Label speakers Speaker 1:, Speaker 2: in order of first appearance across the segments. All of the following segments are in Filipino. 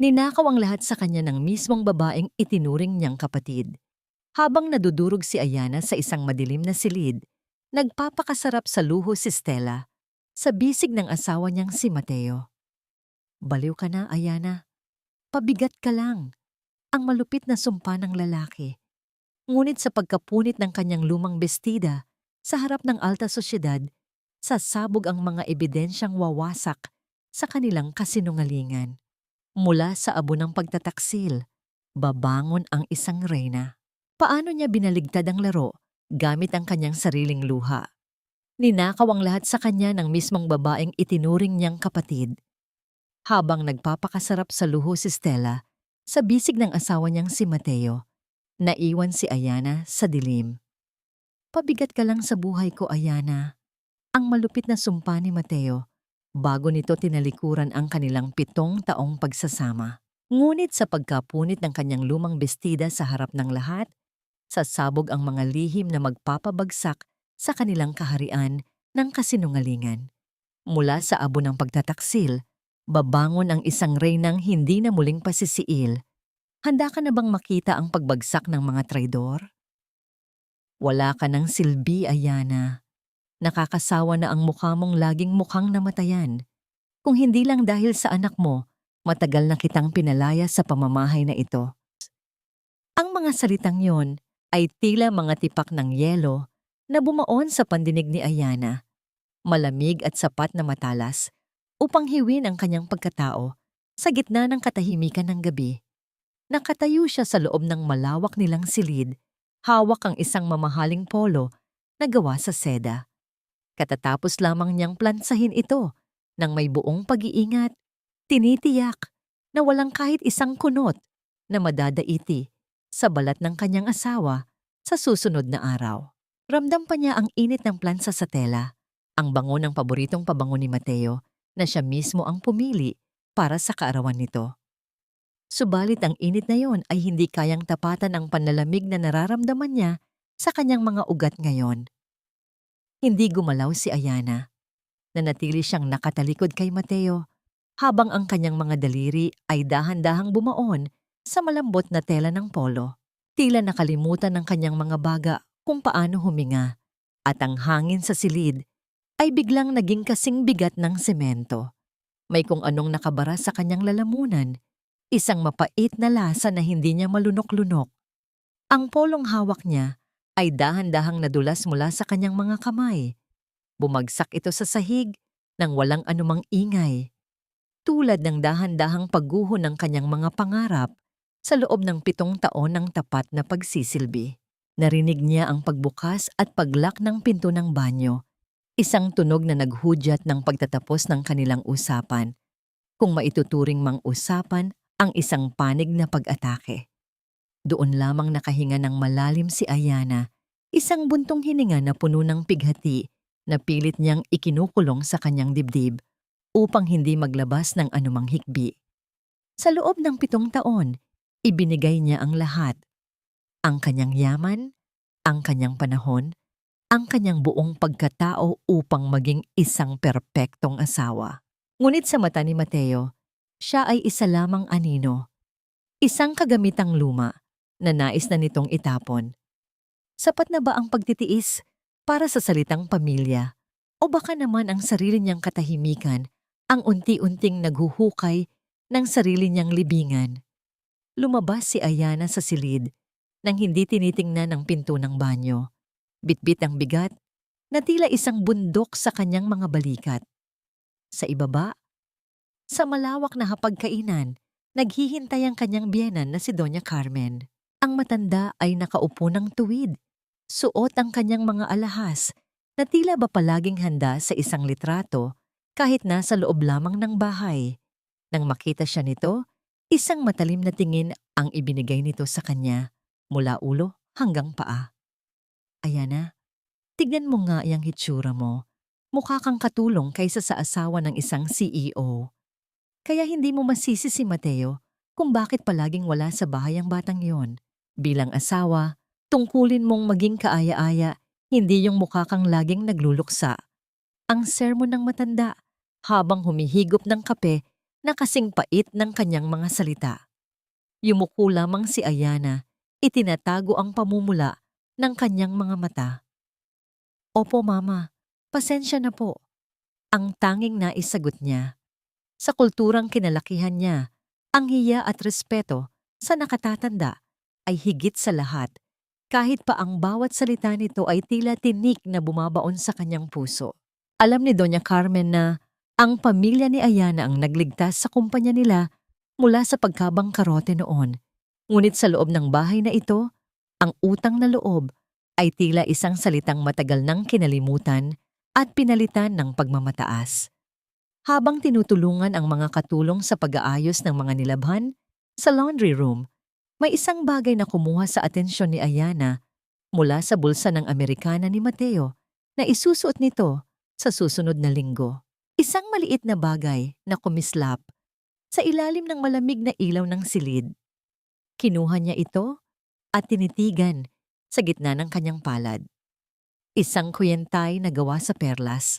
Speaker 1: Ninakaw ang lahat sa kanya ng mismong babaeng itinuring niyang kapatid. Habang nadudurog si Ayana sa isang madilim na silid, nagpapakasarap sa luho si Stella sa bisig ng asawa niyang si Mateo. Baliw ka na, Ayana. Pabigat ka lang. Ang malupit na sumpa ng lalaki. Ngunit sa pagkapunit ng kanyang lumang bestida sa harap ng alta sosyedad, sasabog ang mga ebidensyang wawasak sa kanilang kasinungalingan. Mula sa abo ng pagtataksil, babangon ang isang reyna. Paano niya binaligtad ang laro gamit ang kanyang sariling luha? Ninakaw ang lahat sa kanya ng mismong babaeng itinuring niyang kapatid. Habang nagpapakasarap sa luho si Stella, sa bisig ng asawa niyang si Mateo, naiwan si Ayana sa dilim. Pabigat ka lang sa buhay ko, Ayana. Ang malupit na sumpa ni Mateo, bago nito tinalikuran ang kanilang 7 taong pagsasama. Ngunit sa pagkapunit ng kanyang lumang bestida sa harap ng lahat, sasabog ang mga lihim na magpapabagsak sa kanilang kaharian ng kasinungalingan. Mula sa abo ng pagtataksil, babangon ang isang reynang hindi na muling pasisiil. Handa ka na bang makita ang pagbagsak ng mga traidor? Wala ka ng silbi, Ayana. Nakakasawa na ang mukha mong laging mukhang namatayan. Kung hindi lang dahil sa anak mo, matagal na kitang pinalaya sa pamamahay na ito. Ang mga salitang yon ay tila mga tipak ng yelo na bumaon sa pandinig ni Ayana, malamig at sapat na matalas upang hiwin ang kanyang pagkatao sa gitna ng katahimikan ng gabi. Nakatayo siya sa loob ng malawak nilang silid, hawak ang isang mamahaling polo na gawa sa seda. Katatapos lamang niyang plansahin ito nang may buong pag-iingat, tinitiyak na walang kahit isang kunot na madadaiti sa balat ng kanyang asawa sa susunod na araw. Ramdam pa niya ang init ng plansa sa tela, ang bango ng paboritong pabango ni Mateo na siya mismo ang pumili para sa kaarawan nito. Subalit ang init na yon ay hindi kayang tapatan ang panlalamig na nararamdaman niya sa kanyang mga ugat ngayon. Hindi gumalaw si Ayana. Nanatili siyang nakatalikod kay Mateo habang ang kanyang mga daliri ay dahan-dahang bumaon sa malambot na tela ng polo. Tila nakalimutan ng kanyang mga baga kung paano huminga at ang hangin sa silid ay biglang naging kasing bigat ng semento. May kung anong nakabara sa kanyang lalamunan, isang mapait na lasa na hindi niya malunok-lunok. Ang polong hawak niya ay dahan-dahang nadulas mula sa kanyang mga kamay. Bumagsak ito sa sahig nang walang anumang ingay, tulad ng dahan-dahang pagguho ng kanyang mga pangarap sa loob ng 7 taon ng tapat na pagsisilbi. Narinig niya ang pagbukas at paglak ng pinto ng banyo, isang tunog na naghudyat ng pagtatapos ng kanilang usapan, kung maituturing mang usapan ang isang panig na pag-atake. Doon lamang nakahinga ng malalim si Ayana, isang buntong hininga na puno ng pighati na pilit niyang ikinukulong sa kanyang dibdib upang hindi maglabas ng anumang hikbi. Sa loob ng 7 taon, ibinigay niya ang lahat. Ang kanyang yaman, ang kanyang panahon, ang kanyang buong pagkatao upang maging isang perpektong asawa. Ngunit sa mata ni Mateo, siya ay isa lamang anino, isang kagamitang luma na nais na nitong itapon. Sapat na ba ang pagtitiis para sa salitang pamilya? O baka naman ang sarili niyang katahimikan ang unti-unting naghuhukay ng sarili niyang libingan? Lumabas si Ayana sa silid nang hindi tinitingnan ang pinto ng banyo. Bitbit ang bigat na tila isang bundok sa kanyang mga balikat. Sa ibaba, sa malawak na hapagkainan, naghihintay ang kanyang biyenan na si Doña Carmen. Ang matanda ay nakaupo ng tuwid. Suot ang kanyang mga alahas na tila ba palaging handa sa isang litrato kahit nasa loob lamang ng bahay. Nang makita siya nito, isang matalim na tingin ang ibinigay nito sa kanya mula ulo hanggang paa. Ayana, tignan mo nga yung hitsura mo. Mukha kang katulong kaysa sa asawa ng isang CEO. Kaya hindi mo masisi si Mateo kung bakit palaging wala sa bahay ang batang yon. Bilang asawa, tungkulin mong maging kaaya-aya, hindi yung mukha kang laging nagluluksa. Ang sermon ng matanda habang humihigop ng kape na kasing pait ng kanyang mga salita. Yumuko lamang si Ayana, itinatago ang pamumula ng kanyang mga mata. Opo, Mama. Pasensya na po. Ang tanging naisagot niya. Sa kulturang kinalakihan niya, ang hiya at respeto sa nakatatanda ay higit sa lahat, kahit pa ang bawat salita nito ay tila tinik na bumabaon sa kanyang puso. Alam ni Doña Carmen na ang pamilya ni Ayana ang nagligtas sa kumpanya nila mula sa pagkabangkarote noon. Ngunit sa loob ng bahay na ito, ang utang na loob ay tila isang salitang matagal nang kinalimutan at pinalitan ng pagmamataas. Habang tinutulungan ang mga katulong sa pag-aayos ng mga nilabhan sa laundry room, may isang bagay na kumuha sa atensyon ni Ayana mula sa bulsa ng Amerikana ni Mateo na isusuot nito sa susunod na linggo. Isang maliit na bagay na kumislap sa ilalim ng malamig na ilaw ng silid. Kinuha niya ito at tinitigan sa gitna ng kanyang palad. Isang kuyentay na gawa sa perlas.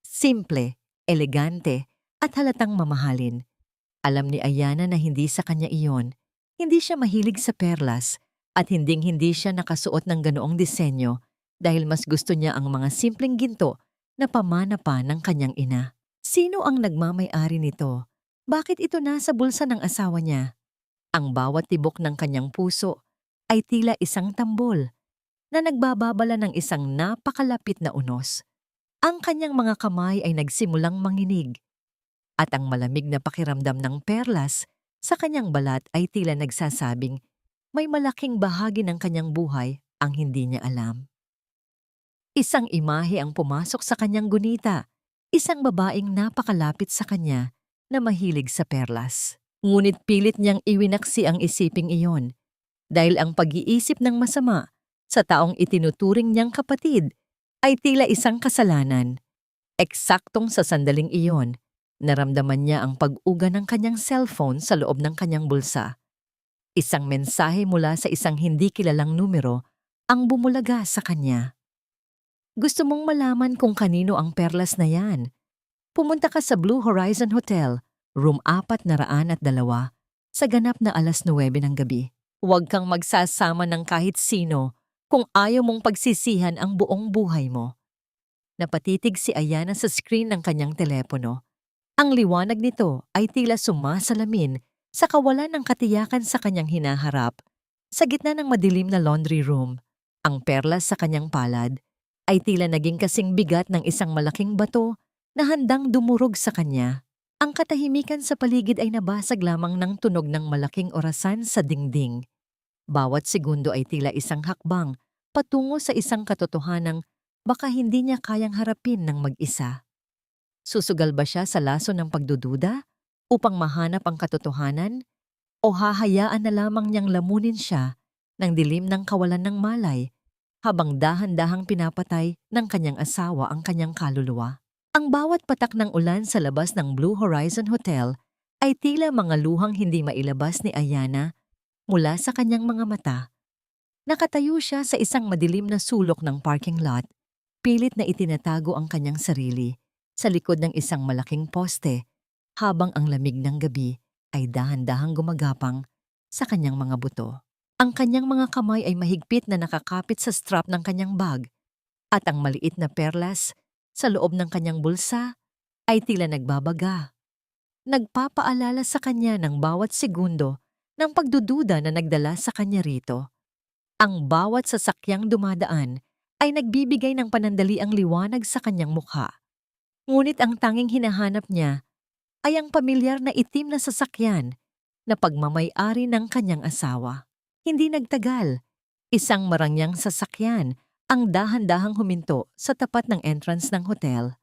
Speaker 1: Simple, elegante, at halatang mamahalin. Alam ni Ayana na hindi sa kanya iyon. Hindi siya mahilig sa perlas at hindi siya nakasuot ng ganoong disenyo dahil mas gusto niya ang mga simpleng ginto na pamana pa ng kanyang ina. Sino ang nagmamay-ari nito? Bakit ito nasa bulsa ng asawa niya? Ang bawat tibok ng kanyang puso ay tila isang tambol na nagbababala ng isang napakalapit na unos. Ang kanyang mga kamay ay nagsimulang manginig at ang malamig na pakiramdam ng perlas sa kanyang balat ay tila nagsasabing may malaking bahagi ng kanyang buhay ang hindi niya alam. Isang imahe ang pumasok sa kanyang gunita, isang babaeng napakalapit sa kanya na mahilig sa perlas. Ngunit pilit niyang iwinaksi ang isiping iyon dahil ang pag-iisip ng masama sa taong itinuturing niyang kapatid ay tila isang kasalanan. Eksaktong sa sandaling iyon, naramdaman niya ang pag-uga ng kanyang cellphone sa loob ng kanyang bulsa. Isang mensahe mula sa isang hindi kilalang numero ang bumulaga sa kanya. Gusto mong malaman kung kanino ang perlas na yan? Pumunta ka sa Blue Horizon Hotel, room 402, sa ganap na 9:00 ng gabi. Huwag kang magsasama ng kahit sino kung ayaw mong pagsisihan ang buong buhay mo. Napatitig si Ayana sa screen ng kanyang telepono. Ang liwanag nito ay tila sumasalamin sa kawalan ng katiyakan sa kanyang hinaharap. Sa gitna ng madilim na laundry room, ang perlas sa kanyang palad ay tila naging kasing bigat ng isang malaking bato na handang dumurog sa kanya. Ang katahimikan sa paligid ay nabasag lamang ng tunog ng malaking orasan sa dingding. Bawat segundo ay tila isang hakbang patungo sa isang katotohanang baka hindi niya kayang harapin ng mag-isa. Susugal ba siya sa laso ng pagdududa upang mahanap ang katotohanan o hahayaan na lamang niyang lamunin siya ng dilim ng kawalan ng malay habang dahan-dahang pinapatay ng kanyang asawa ang kanyang kaluluwa? Ang bawat patak ng ulan sa labas ng Blue Horizon Hotel ay tila mga luhang hindi mailabas ni Ayana mula sa kanyang mga mata. Nakatayo siya sa isang madilim na sulok ng parking lot, pilit na itinatago ang kanyang sarili sa likod ng isang malaking poste habang ang lamig ng gabi ay dahan-dahang gumagapang sa kanyang mga buto. Ang kanyang mga kamay ay mahigpit na nakakapit sa strap ng kanyang bag at ang maliit na perlas sa loob ng kanyang bulsa ay tila nagbabaga. Nagpapaalala sa kanya ng bawat segundo ng pagdududa na nagdala sa kanya rito. Ang bawat sasakyang dumadaan ay nagbibigay ng panandaliang liwanag sa kanyang mukha. Ngunit ang tanging hinahanap niya ay ang pamilyar na itim na sasakyan na pagmamay-ari ng kanyang asawa. Hindi nagtagal, isang marangyang sasakyan ang dahan-dahang huminto sa tapat ng entrance ng hotel.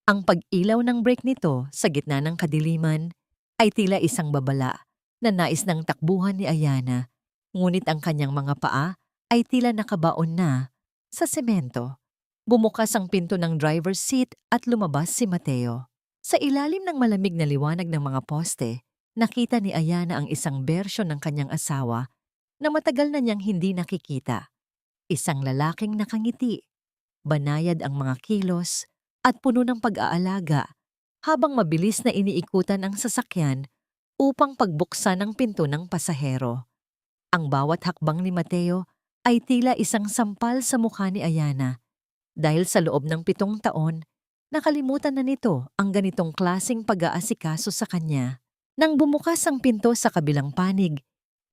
Speaker 1: Ang pag-ilaw ng brake nito sa gitna ng kadiliman ay tila isang babala na nais ng takbuhan ni Ayana, ngunit ang kanyang mga paa ay tila nakabaon na sa semento. Bumukas ang pinto ng driver's seat at lumabas si Mateo. Sa ilalim ng malamig na liwanag ng mga poste, nakita ni Ayana ang isang bersyon ng kanyang asawa na matagal na niyang hindi nakikita. Isang lalaking nakangiti, banayad ang mga kilos at puno ng pag-aalaga habang mabilis na iniikutan ang sasakyan upang pagbuksan ang pinto ng pasahero. Ang bawat hakbang ni Mateo ay tila isang sampal sa mukha ni Ayana dahil sa loob ng 7 taon, nakalimutan na nito ang ganitong klaseng pag-aasikaso sa kanya. Nang bumukas ang pinto sa kabilang panig,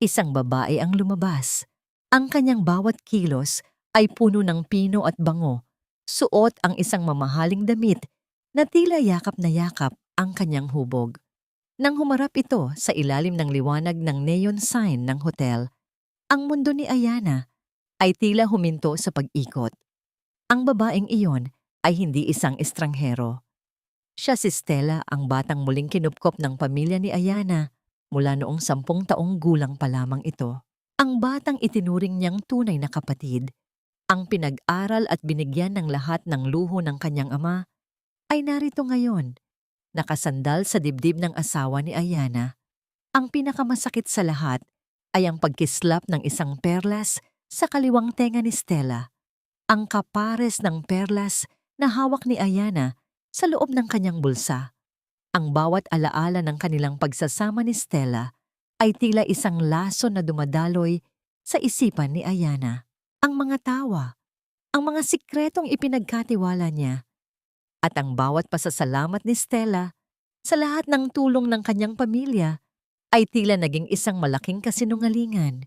Speaker 1: isang babae ang lumabas. Ang kanyang bawat kilos ay puno ng pino at bango. Suot ang isang mamahaling damit na tila yakap na yakap ang kanyang hubog. Nang humarap ito sa ilalim ng liwanag ng neon sign ng hotel, ang mundo ni Ayana ay tila huminto sa pag-ikot. Ang babaeng iyon ay hindi isang estranghero. Siya si Stella, ang batang muling kinupkop ng pamilya ni Ayana mula noong 10 taong gulang pa lamang ito. Ang batang itinuring niyang tunay na kapatid, ang pinag-aral at binigyan ng lahat ng luho ng kanyang ama, ay narito ngayon, nakasandal sa dibdib ng asawa ni Ayana. Ang pinakamasakit sa lahat ay ang pagkislap ng isang perlas sa kaliwang tenga ni Stella. Ang kapares ng perlas na hawak ni Ayana sa loob ng kanyang bulsa. Ang bawat alaala ng kanilang pagsasama ni Stella ay tila isang laso na dumadaloy sa isipan ni Ayana. Ang mga tawa, ang mga sikretong ipinagkatiwala niya, at ang bawat pasasalamat ni Stella sa lahat ng tulong ng kanyang pamilya ay tila naging isang malaking kasinungalingan.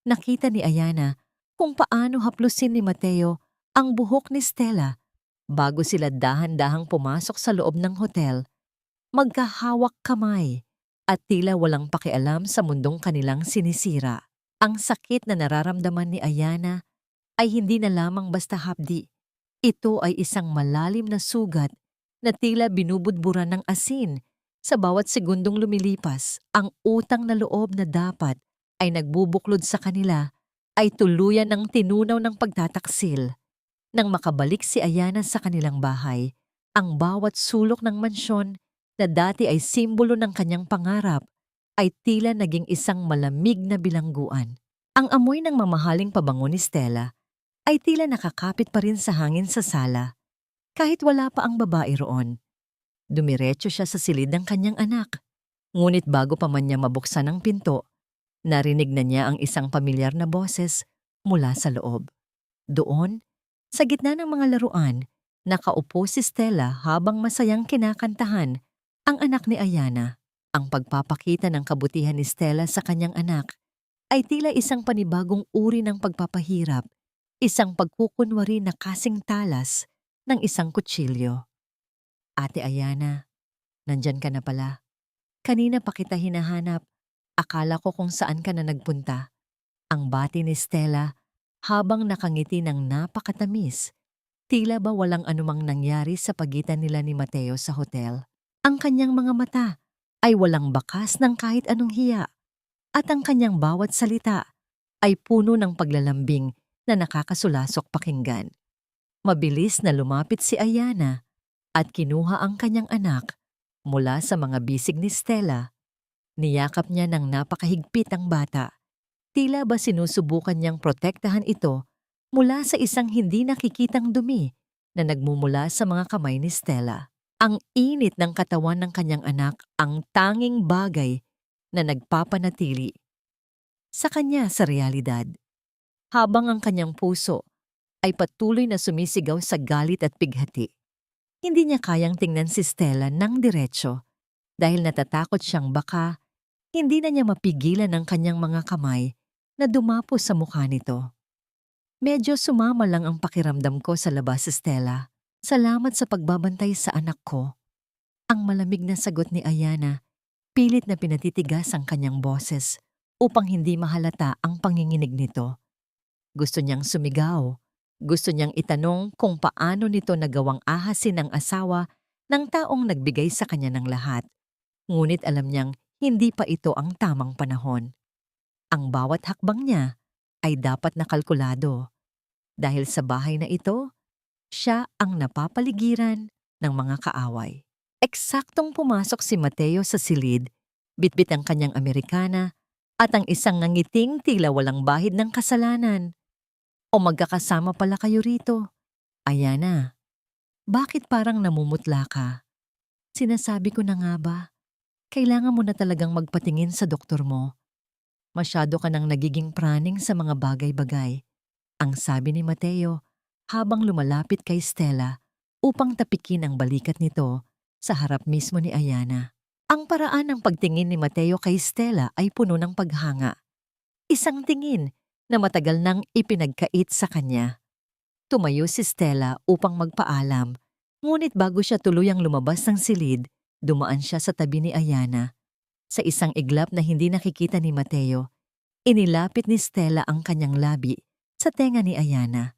Speaker 1: Nakita ni Ayana kung paano haplusin ni Mateo ang buhok ni Stella bago sila dahan-dahang pumasok sa loob ng hotel, magkahawak kamay at tila walang pakialam sa mundong kanilang sinisira. Ang sakit na nararamdaman ni Ayana ay hindi na lamang basta hapdi. Ito ay isang malalim na sugat na tila binubudburan ng asin sa bawat segundong lumilipas. Ang utang na loob na dapat ay nagbubuklod sa kanila ay tuluyan ng tinunaw ng pagtataksil. Nang makabalik si Ayana sa kanilang bahay, ang bawat sulok ng mansyon na dati ay simbolo ng kanyang pangarap ay tila naging isang malamig na bilangguan. Ang amoy ng mamahaling pabango ni Stella ay tila nakakapit pa rin sa hangin sa sala, kahit wala pa ang babae roon. Dumiretso siya sa silid ng kanyang anak. Ngunit bago pa man niya mabuksan ang pinto, narinig na niya ang isang pamilyar na boses mula sa loob. Doon, sa gitna ng mga laruan, nakaupo si Stella habang masayang kinakantahan ang anak ni Ayana. Ang pagpapakita ng kabutihan ni Stella sa kanyang anak ay tila isang panibagong uri ng pagpapahirap, isang pagkukunwari na kasing talas ng isang kutsilyo. Ate Ayana, nandyan ka na pala. Kanina pa kita hinahanap. Akala ko kung saan ka na nagpunta. Ang bati ni Stella habang nakangiti ng napakatamis. Tila ba walang anumang nangyari sa pagitan nila ni Mateo sa hotel. Ang kanyang mga mata ay walang bakas ng kahit anong hiya at ang kanyang bawat salita ay puno ng paglalambing na nakakasulasok pakinggan. Mabilis na lumapit si Ayana at kinuha ang kanyang anak mula sa mga bisig ni Stella. Niyakap niya ng napakahigpit ang bata. Tila ba sinusubukan niyang protektahan ito mula sa isang hindi nakikitang dumi na nagmumula sa mga kamay ni Stella. Ang init ng katawan ng kanyang anak ang tanging bagay na nagpapanatili sa kanya sa realidad. Habang ang kanyang puso ay patuloy na sumisigaw sa galit at pighati. Hindi niya kayang tingnan si Stella ng diretso dahil natatakot siyang baka hindi na niya mapigilan ang kanyang mga kamay na dumapo sa mukha nito. Medyo sumama lang ang pakiramdam ko sa labas, Stella. Salamat sa pagbabantay sa anak ko. Ang malamig na sagot ni Ayana, pilit na pinatitigas ang kanyang boses upang hindi mahalata ang panginginig nito. Gusto niyang sumigaw. Gusto niyang itanong kung paano nito nagawang ahasin ang asawa ng taong nagbigay sa kanya ng lahat. Ngunit alam niyang hindi pa ito ang tamang panahon. Ang bawat hakbang niya ay dapat nakalkulado. Dahil sa bahay na ito, siya ang napapaligiran ng mga kaaway. Eksaktong pumasok si Mateo sa silid, bitbit ang kanyang Amerikana at ang isang nangiting tila walang bahid ng kasalanan. O magkakasama pala kayo rito. Ayana, bakit parang namumutla ka? Sinasabi ko na nga ba, kailangan mo na talagang magpatingin sa doktor mo. Masyado ka nang nagiging praning sa mga bagay-bagay. Ang sabi ni Mateo habang lumalapit kay Stella upang tapikin ang balikat nito sa harap mismo ni Ayana. Ang paraan ng pagtingin ni Mateo kay Stella ay puno ng paghanga. Isang tingin na matagal nang ipinagkait sa kanya. Tumayo si Stella upang magpaalam, ngunit bago siya tuluyang lumabas ng silid, dumaan siya sa tabi ni Ayana. Sa isang iglap na hindi nakikita ni Mateo, inilapit ni Stella ang kanyang labi sa tenga ni Ayana.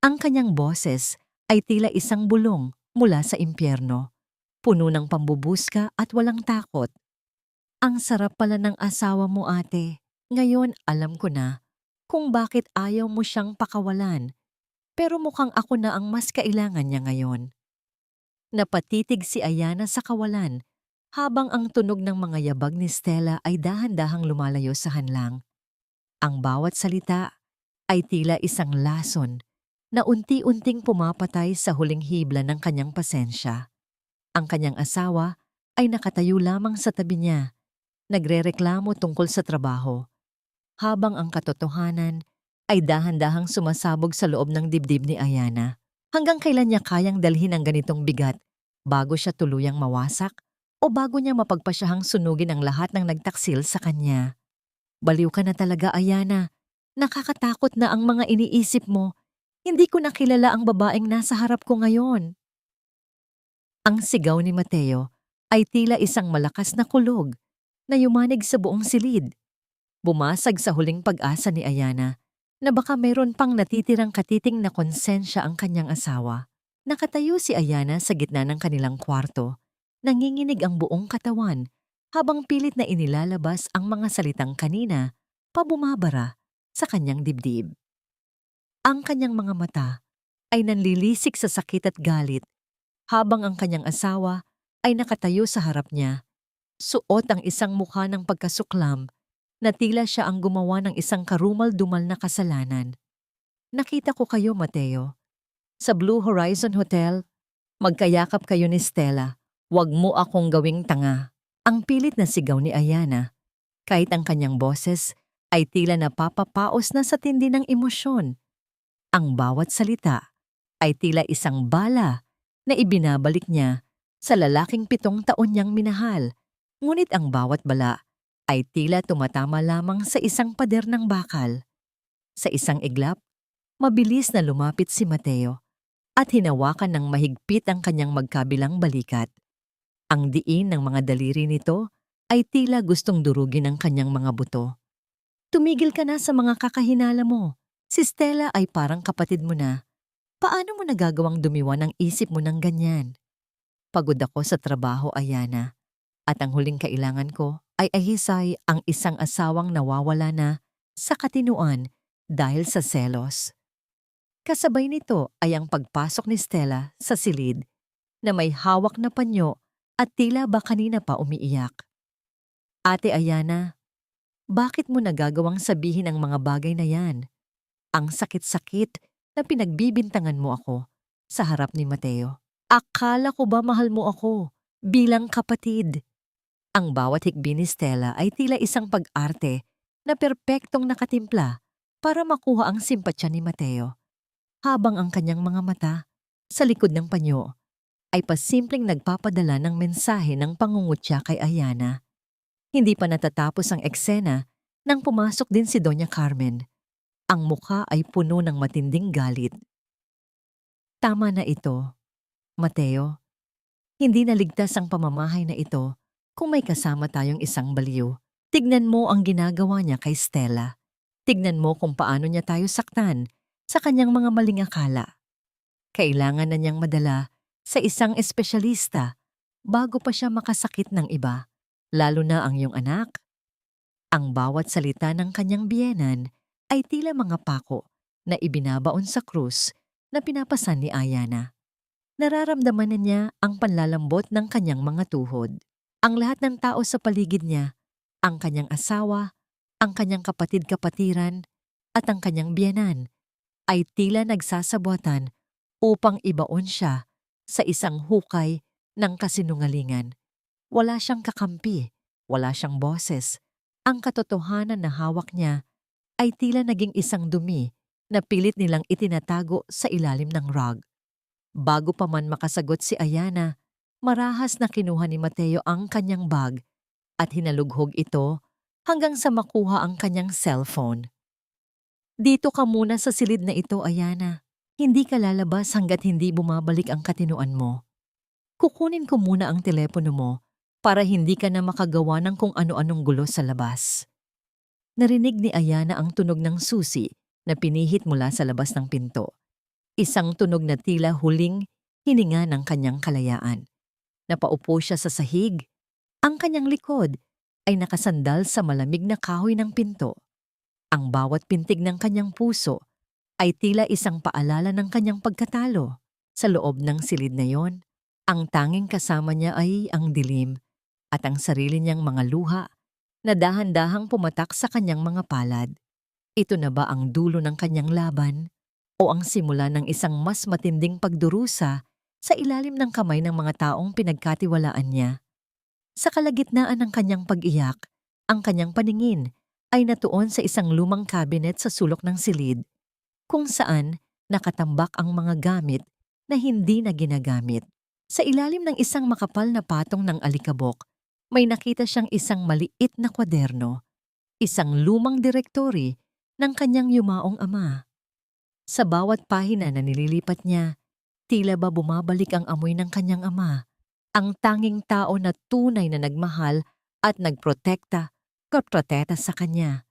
Speaker 1: Ang kanyang boses ay tila isang bulong mula sa impyerno, puno ng pambubuska at walang takot. Ang sarap pala ng asawa mo, ate. Ngayon alam ko na kung bakit ayaw mo siyang pakawalan, pero mukhang ako na ang mas kailangan niya ngayon. Napatitig si Ayana sa kawalan habang ang tunog ng mga yabag ni Stella ay dahan-dahang lumalayo sa hanlang. Ang bawat salita ay tila isang lason na unti-unting pumapatay sa huling hibla ng kanyang pasensya. Ang kanyang asawa ay nakatayo lamang sa tabi niya, nagrereklamo tungkol sa trabaho, habang ang katotohanan ay dahan-dahang sumasabog sa loob ng dibdib ni Ayana. Hanggang kailan niya kayang dalhin ang ganitong bigat bago siya tuluyang mawasak o bago niya mapagpasyahang sunugin ang lahat ng nagtaksil sa kanya. Baliw ka na talaga, Ayana. Nakakatakot na ang mga iniisip mo. Hindi ko nakilala ang babaeng nasa harap ko ngayon. Ang sigaw ni Mateo ay tila isang malakas na kulog na yumanig sa buong silid. Bumasag sa huling pag-asa ni Ayana na baka mayroon pang natitirang katiting na konsensya ang kanyang asawa. Nakatayo si Ayana sa gitna ng kanilang kwarto, nanginginig ang buong katawan habang pilit na inilalabas ang mga salitang kanina pa bumabara sa kanyang dibdib. Ang kanyang mga mata ay nanlilisik sa sakit at galit habang ang kanyang asawa ay nakatayo sa harap niya. Suot ang isang mukha ng pagkasuklam na tila siya ang gumawa ng isang karumal-dumal na kasalanan. Nakita ko kayo, Mateo. Sa Blue Horizon Hotel, magkayakap kayo ni Stella. Huwag mo akong gawing tanga. Ang pilit na sigaw ni Ayana, kahit ang kanyang boses ay tila napapapaos na sa tindi ng emosyon. Ang bawat salita ay tila isang bala na ibinabalik niya sa lalaking 7 taon niyang minahal. Ngunit ang bawat bala ay tila tumatama lamang sa isang pader ng bakal. Sa isang iglap, mabilis na lumapit si Mateo at hinawakan ng mahigpit ang kanyang magkabilang balikat. Ang diin ng mga daliri nito ay tila gustong durugin ang kanyang mga buto. Tumigil ka na sa mga kakahinala mo. Si Stella ay parang kapatid mo na. Paano mo nagagawang dumiwan ang isip mo ng ganyan? Pagod ako sa trabaho, Ayana. At ang huling kailangan ko ay ahisay ang isang asawang nawawala na sa katinuan dahil sa selos. Kasabay nito ay ang pagpasok ni Stella sa silid na may hawak na panyo at tila ba kanina pa umiiyak. Ate Ayana, bakit mo nagagawang sabihin ang mga bagay na yan? Ang sakit-sakit na pinagbibintangan mo ako sa harap ni Mateo. Akala ko ba mahal mo ako bilang kapatid? Ang bawat hikbi ni Stella ay tila isang pag-arte na perpektong nakatimpla para makuha ang simpatsya ni Mateo. Habang ang kanyang mga mata, sa likod ng panyo, ay pasimpleng nagpapadala ng mensahe ng pangungutya kay Ayana. Hindi pa natatapos ang eksena nang pumasok din si Doña Carmen. Ang mukha ay puno ng matinding galit. Tama na ito, Mateo. Hindi naligtas ang pamamahay na ito kung may kasama tayong isang baliw. Tignan mo ang ginagawa niya kay Stella. Tignan mo kung paano niya tayo saktan sa kanyang mga maling akala. Kailangan na niyang madala sa isang espesyalista bago pa siya makasakit ng iba, lalo na ang iyong anak. Ang bawat salita ng kanyang biyenan ay tila mga pako na ibinabaon sa krus na pinapasan ni Ayana. Nararamdaman na niya ang panlalambot ng kanyang mga tuhod. Ang lahat ng tao sa paligid niya, ang kanyang asawa, ang kanyang kapatid-kapatiran, at ang kanyang biyenan, ay tila nagsasabuatan upang ibaon siya sa isang hukay ng kasinungalingan. Wala siyang kakampi, wala siyang boses. Ang katotohanan na hawak niya ay tila naging isang dumi na pilit nilang itinatago sa ilalim ng rug. Bago pa man makasagot si Ayana, marahas na kinuha ni Mateo ang kanyang bag at hinalughog ito hanggang sa makuha ang kanyang cellphone. Dito ka muna sa silid na ito, Ayana. Hindi ka lalabas hanggat hindi bumabalik ang katinuan mo. Kukunin ko muna ang telepono mo para hindi ka na makagawa ng kung ano-anong gulo sa labas. Narinig ni Ayana ang tunog ng susi na pinihit mula sa labas ng pinto. Isang tunog na tila huling hininga ng kanyang kalayaan. Napaupo siya sa sahig. Ang kanyang likod ay nakasandal sa malamig na kahoy ng pinto. Ang bawat pintig ng kanyang puso ay tila isang paalala ng kanyang pagkatalo. Sa loob ng silid na yon, ang tanging kasama niya ay ang dilim at ang sarili niyang mga luha na dahan-dahang pumatak sa kanyang mga palad. Ito na ba ang dulo ng kanyang laban o ang simula ng isang mas matinding pagdurusa sa ilalim ng kamay ng mga taong pinagkatiwalaan niya? Sa kalagitnaan ng kanyang pag-iyak, ang kanyang paningin ay natuon sa isang lumang cabinet sa sulok ng silid, kung saan nakatambak ang mga gamit na hindi na ginagamit. Sa ilalim ng isang makapal na patong ng alikabok, may nakita siyang isang maliit na kwaderno, isang lumang direktory ng kanyang yumaong ama. Sa bawat pahina na nililipat niya, tila ba bumabalik ang amoy ng kanyang ama, ang tanging tao na tunay na nagmahal at nagprotekta sa kanya.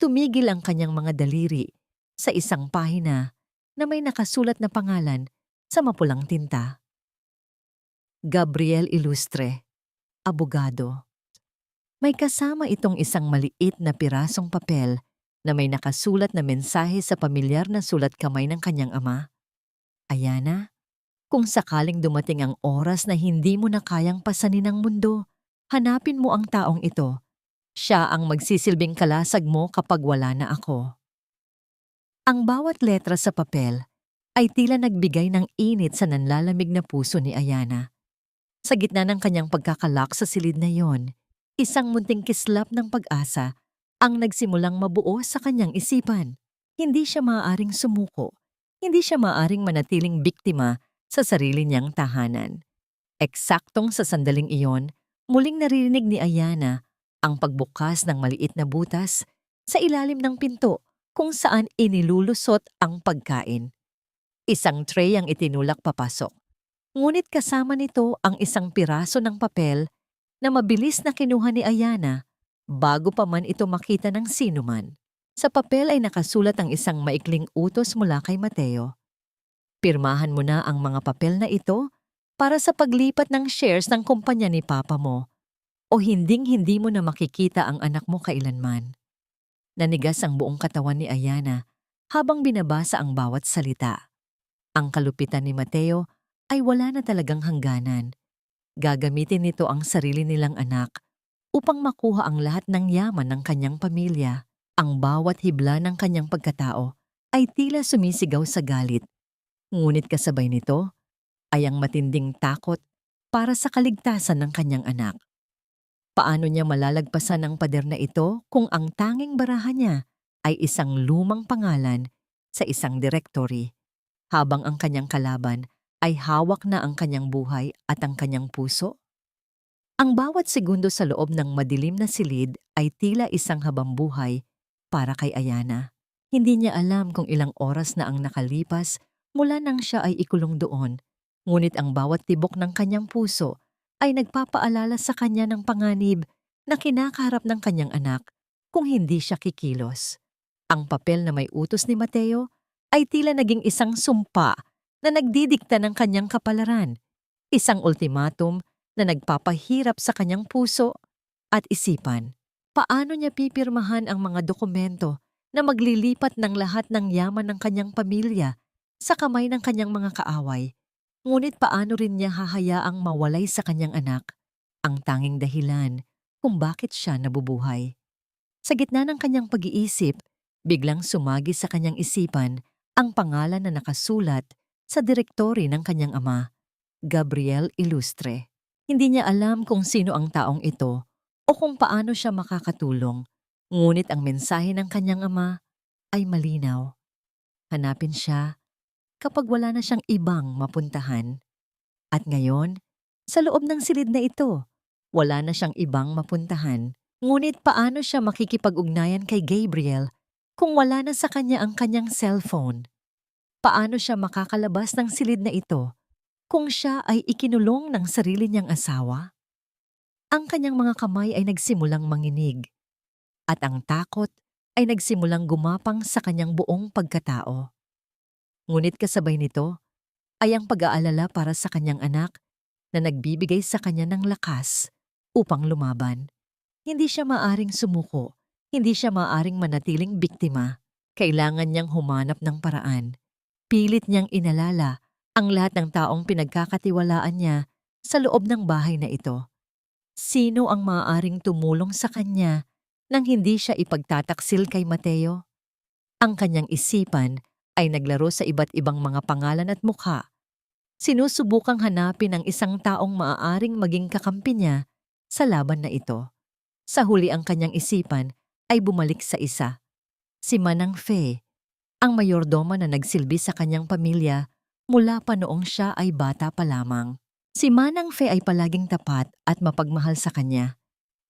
Speaker 1: Tumigil ang kanyang mga daliri sa isang pahina na may nakasulat na pangalan sa mapulang tinta. Gabriel Ilustre, abogado. May kasama itong isang maliit na pirasong papel na may nakasulat na mensahe sa pamilyar na sulat kamay ng kanyang ama. Ayana, kung sakaling dumating ang oras na hindi mo na kayang pasanin ang mundo, hanapin mo ang taong ito. Siya ang magsisilbing kalasag mo kapag wala na ako. Ang bawat letra sa papel ay tila nagbigay ng init sa nanlalamig na puso ni Ayana. Sa gitna ng kanyang pagkakalak sa silid na yon, isang munting kislap ng pag-asa ang nagsimulang mabuo sa kanyang isipan. Hindi siya maaaring sumuko. Hindi siya maaaring manatiling biktima sa sarili niyang tahanan. Eksaktong sa sandaling iyon, muling naririnig ni Ayana ang pagbukas ng maliit na butas sa ilalim ng pinto kung saan inilulusot ang pagkain. Isang tray ang itinulak papasok. Ngunit kasama nito ang isang piraso ng papel na mabilis na kinuha ni Ayana bago pa man ito makita ng sinuman. Sa papel ay nakasulat ang isang maikling utos mula kay Mateo. Pirmahan mo na ang mga papel na ito para sa paglipat ng shares ng kumpanya ni Papa mo o hinding-hindi mo na makikita ang anak mo kailanman. Nanigas ang buong katawan ni Ayana habang binabasa ang bawat salita. Ang kalupitan ni Mateo ay wala na talagang hangganan. Gagamitin nito ang sarili nilang anak upang makuha ang lahat ng yaman ng kanyang pamilya. Ang bawat hibla ng kanyang pagkatao ay tila sumisigaw sa galit. Ngunit kasabay nito ay ang matinding takot para sa kaligtasan ng kanyang anak. Paano niya malalagpasan ang pader na ito kung ang tanging barahan niya ay isang lumang pangalan sa isang directory, habang ang kanyang kalaban ay hawak na ang kanyang buhay at ang kanyang puso? Ang bawat segundo sa loob ng madilim na silid ay tila isang habambuhay para kay Ayana. Hindi niya alam kung ilang oras na ang nakalipas mula nang siya ay ikulong doon, ngunit ang bawat tibok ng kanyang puso ay nagpapaalala sa kanya ng panganib na kinakaharap ng kanyang anak kung hindi siya kikilos. Ang papel na may utos ni Mateo ay tila naging isang sumpa na nagdidikta ng kanyang kapalaran, isang ultimatum na nagpapahirap sa kanyang puso at isipan. Paano niya pipirmahan ang mga dokumento na maglilipat ng lahat ng yaman ng kanyang pamilya sa kamay ng kanyang mga kaaway? Ngunit paano rin niya hahayaang mawalay sa kanyang anak ang tanging dahilan kung bakit siya nabubuhay? Sa gitna ng kanyang pag-iisip, biglang sumagi sa kanyang isipan ang pangalan na nakasulat sa direktory ng kanyang ama. Gabriel Ilustre. Hindi niya alam kung sino ang taong ito o kung paano siya makakatulong, ngunit ang mensahe ng kanyang ama ay malinaw. Hanapin siya kapag wala na siyang ibang mapuntahan. At ngayon, sa loob ng silid na ito, wala na siyang ibang mapuntahan. Ngunit paano siya makikipag-ugnayan kay Gabriel kung wala na sa kanya ang kanyang cellphone? Paano siya makakalabas ng silid na ito kung siya ay ikinulong ng sarili niyang asawa? Ang kanyang mga kamay ay nagsimulang manginig at ang takot ay nagsimulang gumapang sa kanyang buong pagkatao. Ngunit kasabay nito ay ang pag-aalala para sa kanyang anak na nagbibigay sa kanya ng lakas upang lumaban. Hindi siya maaring sumuko, hindi siya maaring manatiling biktima. Kailangan niyang humanap ng paraan. Pilit niyang inalala ang lahat ng taong pinagkakatiwalaan niya sa loob ng bahay na ito. Sino ang maaaring tumulong sa kanya nang hindi siya ipagtataksil kay Mateo? Ang kanyang isipan ay naglaro sa iba't ibang mga pangalan at mukha. Sinusubukang hanapin ang isang taong maaaring maging kakampi niya sa laban na ito. Sa huli ang kanyang isipan ay bumalik sa isa. Si Manang Fe, ang mayordoma na nagsilbi sa kanyang pamilya mula pa noong siya ay bata pa lamang. Si Manang Fe ay palaging tapat at mapagmahal sa kanya.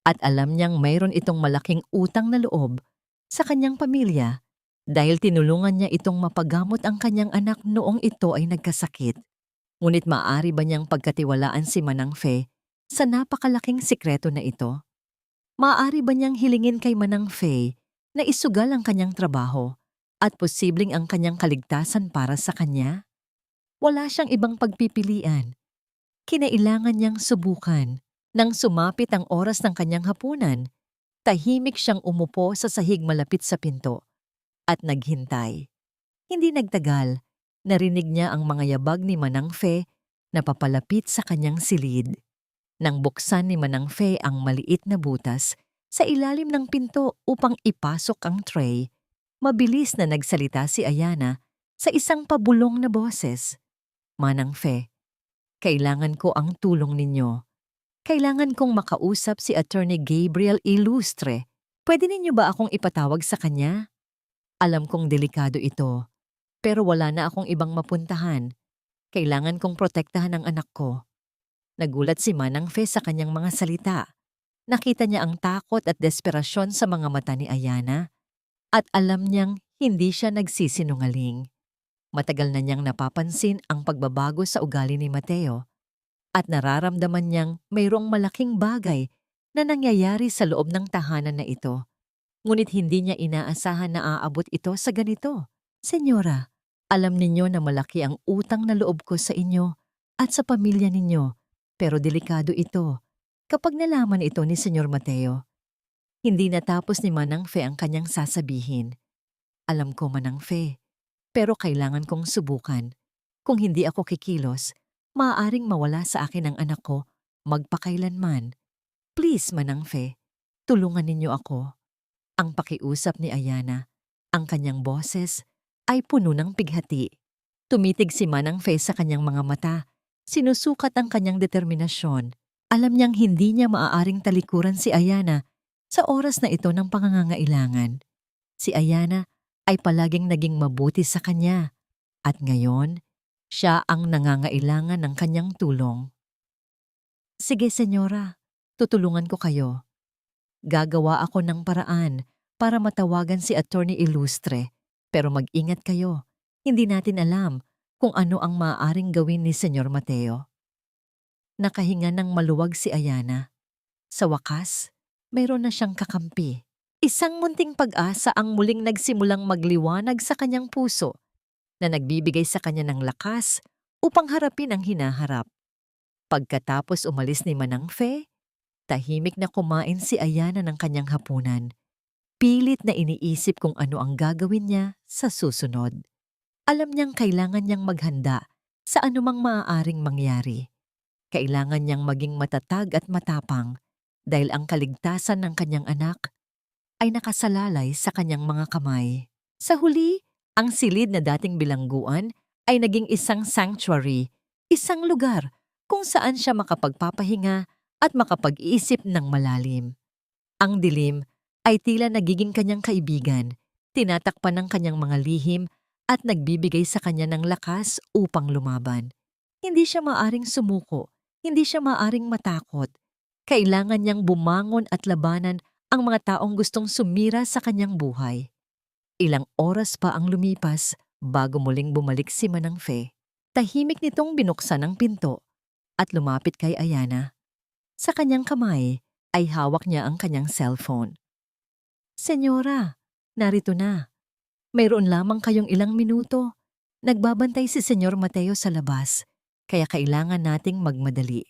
Speaker 1: At alam niyang mayroon itong malaking utang na loob sa kanyang pamilya dahil tinulungan niya itong mapagamot ang kanyang anak noong ito ay nagkasakit. Ngunit maaari ba niyang pagkatiwalaan si Manang Fe sa napakalaking sikreto na ito? Maaari ba niyang hilingin kay Manang Fe na isugal ang kanyang trabaho at posibleng ang kanyang kaligtasan para sa kanya? Wala siyang ibang pagpipilian. Kinailangan niyang subukan. Nang sumapit ang oras ng kanyang hapunan, tahimik siyang umupo sa sahig malapit sa pinto at naghintay. Hindi nagtagal, narinig niya ang mga yabag ni Manang Fe na papalapit sa kanyang silid. Nang buksan ni Manang Fe ang maliit na butas sa ilalim ng pinto upang ipasok ang tray, mabilis na nagsalita si Ayana sa isang pabulong na boses. Manang Fe, kailangan ko ang tulong ninyo. Kailangan kong makausap si Attorney Gabriel Ilustre. Pwede ninyo ba akong ipatawag sa kanya? Alam kong delikado ito, pero wala na akong ibang mapuntahan. Kailangan kong protektahan ang anak ko. Nagulat si Manang Fe sa kanyang mga salita. Nakita niya ang takot at desperasyon sa mga mata ni Ayana at alam niyang hindi siya nagsisinungaling. Matagal na niyang napapansin ang pagbabago sa ugali ni Mateo at nararamdaman niyang mayroong malaking bagay na nangyayari sa loob ng tahanan na ito. Ngunit hindi niya inaasahan na aabot ito sa ganito. Senyora, alam ninyo na malaki ang utang na loob ko sa inyo at sa pamilya ninyo, pero delikado ito kapag nalaman ito ni Senyor Mateo. Hindi natapos ni Manang Fe ang kanyang sasabihin. Alam ko, Manang Fe, pero kailangan kong subukan. Kung hindi ako kikilos, maaaring mawala sa akin ang anak ko magpakailanman. Please, Manang Fe, tulungan ninyo ako. Ang pakiusap ni Ayana, ang kanyang boses, ay puno ng pighati. Tumitig si Manang Fe sa kanyang mga mata. Sinusukat ang kanyang determinasyon. Alam niyang hindi niya maaaring talikuran si Ayana sa oras na ito ng pangangailangan. Si Ayana ay palaging naging mabuti sa kanya. At ngayon, siya ang nangangailangan ng kanyang tulong. Sige, senyora, tutulungan ko kayo. Gagawa ako ng paraan para matawagan si Attorney Ilustre, pero mag-ingat kayo. Hindi natin alam kung ano ang maaaring gawin ni Senyor Mateo. Nakahinga ng maluwag si Ayana. Sa wakas, mayroon na siyang kakampi. Isang munting pag-asa ang muling nagsimulang magliwanag sa kanyang puso na nagbibigay sa kanya ng lakas upang harapin ang hinaharap. Pagkatapos umalis ni Manang Fe, tahimik na kumain si Ayana ng kanyang hapunan. Pilit na iniisip kung ano ang gagawin niya sa susunod. Alam niyang kailangan niyang maghanda sa anumang maaaring mangyari. Kailangan niyang maging matatag at matapang dahil ang kaligtasan ng kanyang anak ay nakasalalay sa kanyang mga kamay. Sa huli, ang silid na dating bilangguan ay naging isang sanctuary, isang lugar kung saan siya makapagpapahinga at makapag-iisip ng malalim. Ang dilim ay tila nagiging kanyang kaibigan, tinatakpan ng kanyang mga lihim at nagbibigay sa kanya ng lakas upang lumaban. Hindi siya maaring sumuko, hindi siya maaring matakot. Kailangan niyang bumangon at labanan ang mga taong gustong sumira sa kanyang buhay. Ilang oras pa ang lumipas bago muling bumalik si Manang Fe. Tahimik nitong binuksan ang pinto at lumapit kay Ayana. Sa kanyang kamay ay hawak niya ang kanyang cellphone. "Senyora, narito na. Mayroon lamang kayong ilang minuto. Nagbabantay si Senyor Mateo sa labas, kaya kailangan nating magmadali."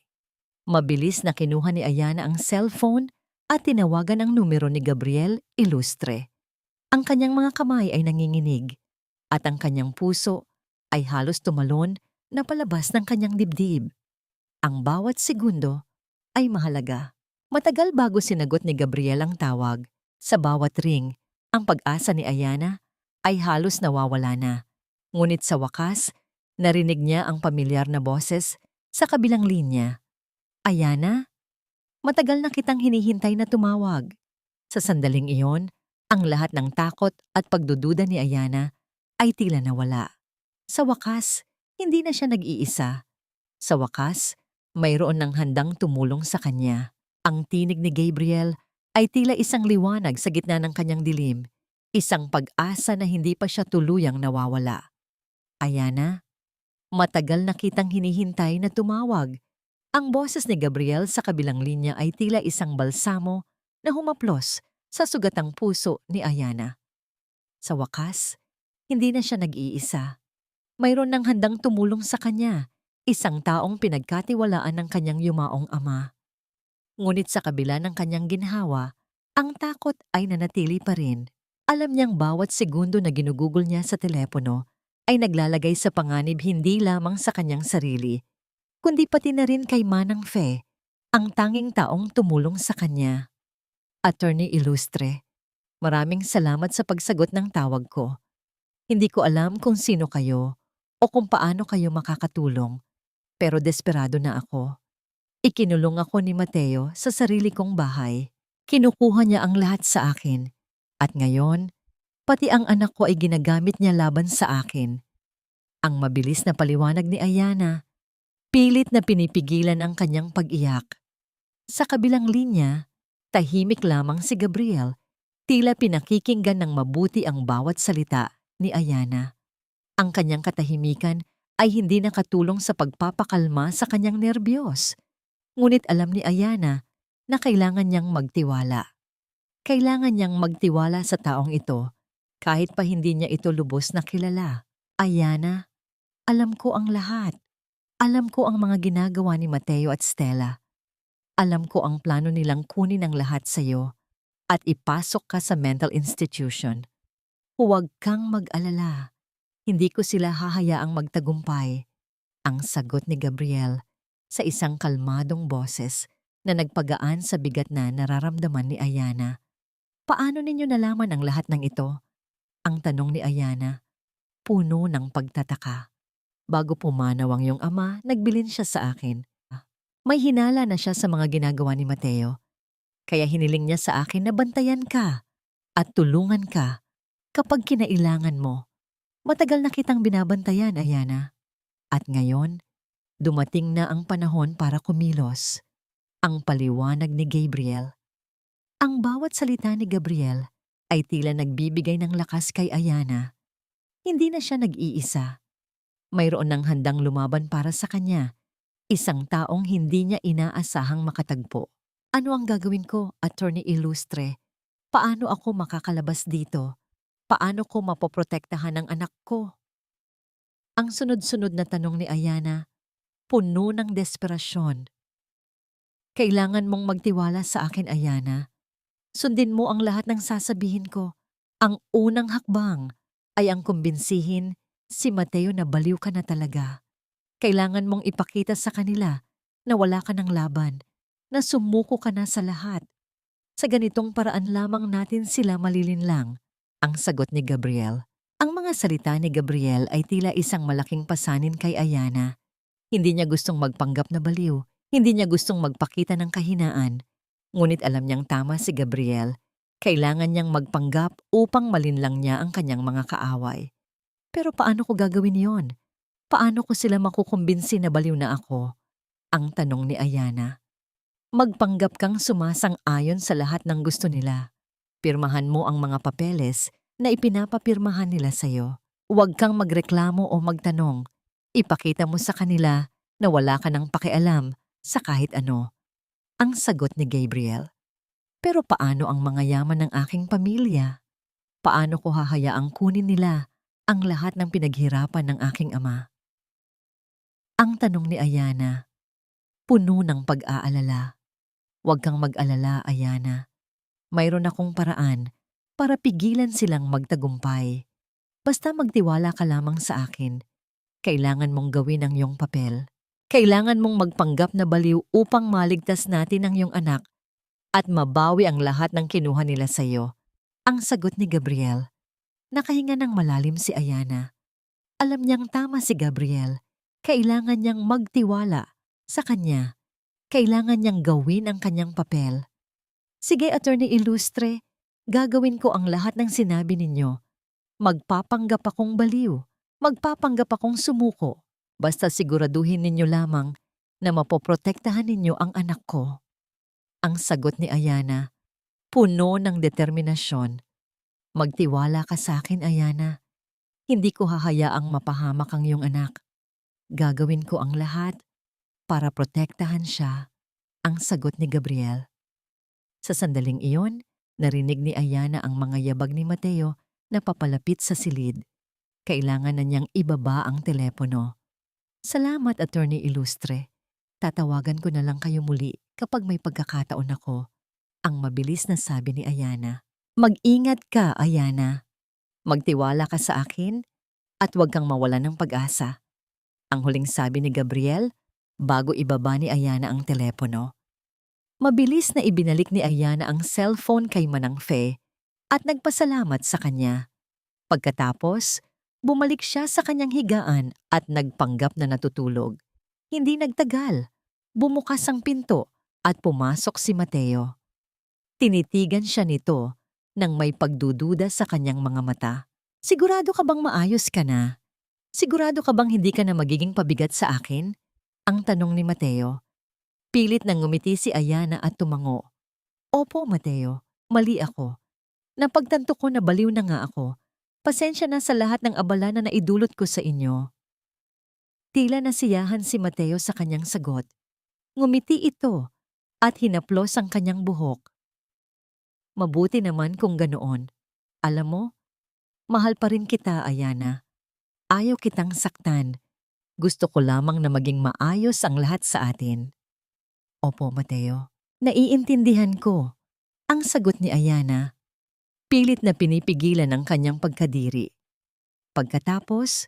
Speaker 1: Mabilis na kinuha ni Ayana ang cellphone at tinawagan ang numero ni Gabriel Ilustre. Ang kanyang mga kamay ay nanginginig at ang kanyang puso ay halos tumalon na palabas ng kanyang dibdib. Ang bawat segundo ay mahalaga. Matagal bago sinagot ni Gabriel ang tawag. Sa bawat ring, ang pag-asa ni Ayana ay halos nawawala na. Ngunit sa wakas, narinig niya ang pamilyar na boses sa kabilang linya. "Ayana, matagal na kitang hinihintay na tumawag." Sa sandaling iyon, ang lahat ng takot at pagdududa ni Ayana ay tila nawala. Sa wakas, hindi na siya nag-iisa. Sa wakas, mayroon ng handang tumulong sa kanya. Ang tinig ni Gabriel ay tila isang liwanag sa gitna ng kanyang dilim, isang pag-asa na hindi pa siya tuluyang nawawala. "Ayana, matagal na kitang hinihintay na tumawag." Ang boses ni Gabriel sa kabilang linya ay tila isang balsamo na humaplos sa sugatang puso ni Ayana. Sa wakas, hindi na siya nag-iisa. Mayroon ng handang tumulong sa kanya, isang taong pinagkatiwalaan ng kanyang yumaong ama. Ngunit sa kabila ng kanyang ginhawa, ang takot ay nanatili pa rin. Alam niyang bawat segundo na ginugugol niya sa telepono ay naglalagay sa panganib hindi lamang sa kanyang sarili, kundi pati na rin kay Manang Fe, ang tanging taong tumulong sa kanya. "Attorney Ilustre, maraming salamat sa pagsagot ng tawag ko. Hindi ko alam kung sino kayo o kung paano kayo makakatulong, pero desperado na ako. Ikinulong ako ni Mateo sa sarili kong bahay. Kinukuha niya ang lahat sa akin. At ngayon, pati ang anak ko ay ginagamit niya laban sa akin." Ang mabilis na paliwanag ni Ayana, pilit na pinipigilan ang kanyang pag-iyak. Sa kabilang linya, tahimik lamang si Gabriel, tila pinakikinggan ng mabuti ang bawat salita ni Ayana. Ang kanyang katahimikan ay hindi nakatulong sa pagpapakalma sa kanyang nerbiyos. Ngunit alam ni Ayana na kailangan niyang magtiwala. Kailangan niyang magtiwala sa taong ito kahit pa hindi niya ito lubos na kilala. "Ayana, alam ko ang lahat. Alam ko ang mga ginagawa ni Mateo at Stella. Alam ko ang plano nilang kunin ang lahat sa iyo at ipasok ka sa mental institution. Huwag kang mag-alala. Hindi ko sila hahayaang magtagumpay." Ang sagot ni Gabriel sa isang kalmadong boses na nagpagaan sa bigat na nararamdaman ni Ayana. "Paano ninyo nalaman ang lahat ng ito?" Ang tanong ni Ayana, puno ng pagtataka. "Bago pumanaw ang iyong ama, nagbilin siya sa akin. May hinala na siya sa mga ginagawa ni Mateo. Kaya hiniling niya sa akin na bantayan ka at tulungan ka kapag kinailangan mo. Matagal na kitang binabantayan, Ayana. At ngayon, dumating na ang panahon para kumilos." Ang paliwanag ni Gabriel. Ang bawat salita ni Gabriel ay tila nagbibigay ng lakas kay Ayana. Hindi na siya nag-iisa. Mayroon ng handang lumaban para sa kanya, isang taong hindi niya inaasahang makatagpo. "Ano ang gagawin ko, Attorney Ilustre? Paano ako makakalabas dito? Paano ko mapoprotektahan ang anak ko?" Ang sunod-sunod na tanong ni Ayana, puno ng desperasyon. "Kailangan mong magtiwala sa akin, Ayana. Sundin mo ang lahat ng sasabihin ko. Ang unang hakbang ay ang kumbinsihin si Mateo na baliw ka na talaga. Kailangan mong ipakita sa kanila na wala ka ng laban, na sumuko ka na sa lahat. Sa ganitong paraan lamang natin sila malilinlang." Ang sagot ni Gabriel. Ang mga salita ni Gabriel ay tila isang malaking pasanin kay Ayana. Hindi niya gustong magpanggap na baliw. Hindi niya gustong magpakita ng kahinaan. Ngunit alam niyang tama si Gabriel. Kailangan niyang magpanggap upang malinlang niya ang kanyang mga kaaway. Pero paano ko gagawin yon? Paano ko sila makukumbinsi na baliw na ako? Ang tanong ni Ayana. Magpanggap kang sumasang-ayon sa lahat ng gusto nila. Pirmahan mo ang mga papeles na ipinapapirmahan nila sa'yo. Huwag kang magreklamo o magtanong. Ipakita mo sa kanila na wala ka ng pakialam sa kahit ano. Ang sagot ni Gabriel. Pero paano ang mga yaman ng aking pamilya? Paano ko hahayaang kunin nila ang lahat ng pinaghirapan ng aking ama? Ang tanong ni Ayana, puno ng pag-aalala. Huwag kang mag-alala, Ayana. Mayroon akong paraan para pigilan silang magtagumpay. Basta magtiwala ka lamang sa akin. Kailangan mong gawin ang iyong papel. Kailangan mong magpanggap na baliw upang maligtas natin ang iyong anak at mabawi ang lahat ng kinuha nila sa iyo. Ang sagot ni Gabriel. Nakahinga ng malalim si Ayana. Alam niyang tama si Gabriel. Kailangan niyang magtiwala sa kanya. Kailangan niyang gawin ang kanyang papel. Sige, Attorney Ilustre, gagawin ko ang lahat ng sinabi ninyo. Magpapanggap akong baliw. Magpapanggap akong sumuko. Basta siguraduhin ninyo lamang na mapoprotektahan ninyo ang anak ko. Ang sagot ni Ayana, puno ng determinasyon. Magtiwala ka sa akin, Ayana. Hindi ko hahayaang mapahamak ang iyong anak. Gagawin ko ang lahat para protektahan siya. Ang sagot ni Gabriel. Sa sandaling iyon, narinig ni Ayana ang mga yabag ni Mateo na papalapit sa silid. Kailangan na niyang ibaba ang telepono. Salamat, Attorney Ilustre. Tatawagan ko na lang kayo muli kapag may pagkakataon ako. Ang mabilis na sabi ni Ayana. Mag-ingat ka, Ayana. Magtiwala ka sa akin at huwag kang mawalan ng pag-asa. Ang huling sabi ni Gabriel bago ibaba ni Ayana ang telepono. Mabilis na ibinalik ni Ayana ang cellphone kay Manang Fe at nagpasalamat sa kanya. Pagkatapos, bumalik siya sa kanyang higaan at nagpanggap na natutulog. Hindi nagtagal. Bumukas ang pinto at pumasok si Mateo. Tinitigan siya nito nang may pagdududa sa kanyang mga mata. Sigurado ka bang maayos ka na? Sigurado ka bang hindi ka na magiging pabigat sa akin? Ang tanong ni Mateo. Pilit nang ngumiti si Ayana at tumango. Opo, Mateo. Mali ako. Napagtanto ko na baliw na nga ako. Pasensya na sa lahat ng abala na naidulot ko sa inyo. Tila nasiyahan si Mateo sa kanyang sagot. Ngumiti ito at hinaplos ang kanyang buhok. Mabuti naman kung ganoon. Alam mo, mahal pa rin kita, Ayana. Ayaw kitang saktan. Gusto ko lamang na maging maayos ang lahat sa atin. Opo, Mateo. Naiintindihan ko. Ang sagot ni Ayana. Pilit na pinipigilan ang kanyang pagkadiri. Pagkatapos,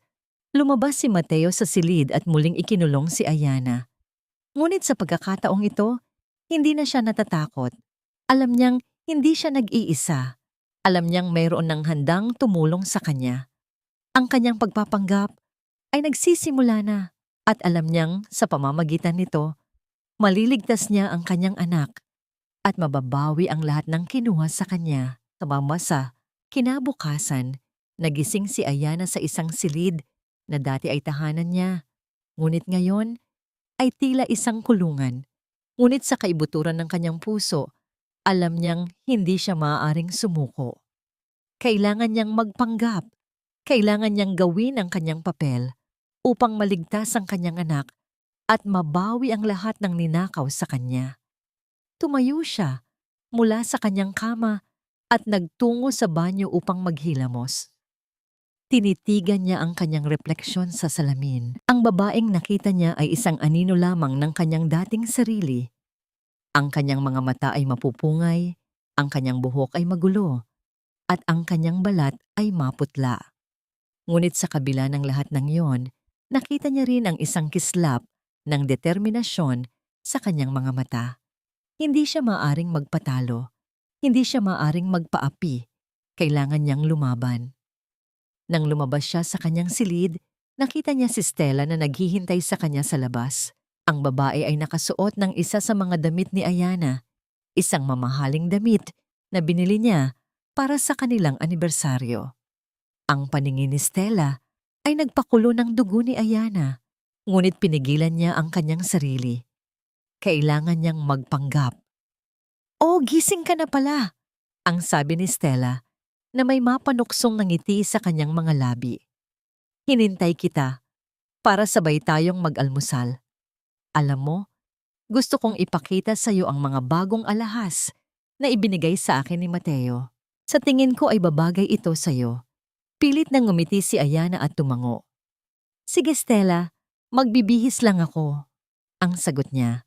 Speaker 1: lumabas si Mateo sa silid at muling ikinulong si Ayana. Ngunit sa pagkakataong ito, hindi na siya natatakot. Alam niyang hindi siya nag-iisa. Alam niyang mayroon ng handang tumulong sa kanya. Ang kanyang pagpapanggap ay nagsisimula na at alam niyang sa pamamagitan nito, maliligtas niya ang kanyang anak at mababawi ang lahat ng kinuha sa kanya. Sa kinabukasan, nagising si Ayana sa isang silid na dati ay tahanan niya. Ngunit ngayon ay tila isang kulungan. Ngunit sa kaibuturan ng kanyang puso, alam niyang hindi siya maaaring sumuko. Kailangan niyang magpanggap. Kailangan niyang gawin ang kanyang papel upang maligtas ang kanyang anak at mabawi ang lahat ng ninakaw sa kanya. Tumayo siya mula sa kanyang kama at nagtungo sa banyo upang maghilamos. Tinitigan niya ang kanyang refleksyon sa salamin. Ang babaeng nakita niya ay isang anino lamang ng kanyang dating sarili. Ang kanyang mga mata ay mapupungay, ang kanyang buhok ay magulo, at ang kanyang balat ay maputla. Ngunit sa kabila ng lahat ng iyon, nakita niya rin ang isang kislap ng determinasyon sa kanyang mga mata. Hindi siya maaring magpatalo. Hindi siya maaring magpaapi. Kailangan niyang lumaban. Nang lumabas siya sa kanyang silid, Nakita niya si Stella na naghihintay sa kanya sa labas. Ang babae ay nakasuot ng isa sa mga damit ni Ayana, isang mamahaling damit na binili niya para sa kanilang anibersaryo. Ang paningin ni Stella ay nagpakulo ng dugo ni Ayana, ngunit pinigilan niya ang kanyang sarili. Kailangan niyang magpanggap. "Oh, gising ka na pala," ang sabi ni Stella na may mapanuksong ng ngiti sa kanyang mga labi. "Hinintay kita para sabay tayong mag-almusal. Alam mo, gusto kong ipakita sa iyo ang mga bagong alahas na ibinigay sa akin ni Mateo. Sa tingin ko ay babagay ito sa iyo." Pilit na ngumiti si Ayana at tumango. "Sige Stella, magbibihis lang ako," ang sagot niya.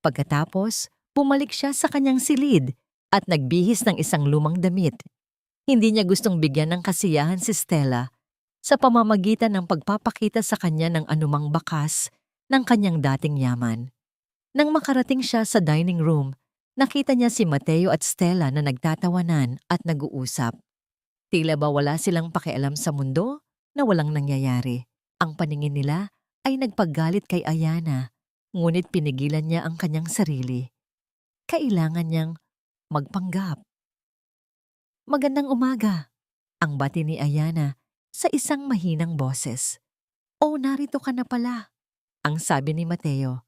Speaker 1: Pagkatapos, bumalik siya sa kanyang silid at nagbihis ng isang lumang damit. Hindi niya gustong bigyan ng kasiyahan si Stella sa pamamagitan ng pagpapakita sa kanya ng anumang bakas ng kanyang dating yaman. Nang makarating siya sa dining room, nakita niya si Mateo at Stella na nagtatawanan at nag-uusap. Tila ba wala silang pakialam sa mundo na walang nangyayari. Ang paningin nila ay nagpagalit kay Ayana, ngunit pinigilan niya ang kanyang sarili. Kailangan niyang magpanggap. "Magandang umaga," ang bati ni Ayana sa isang mahinang boses. "Oh, narito ka na pala," ang sabi ni Mateo.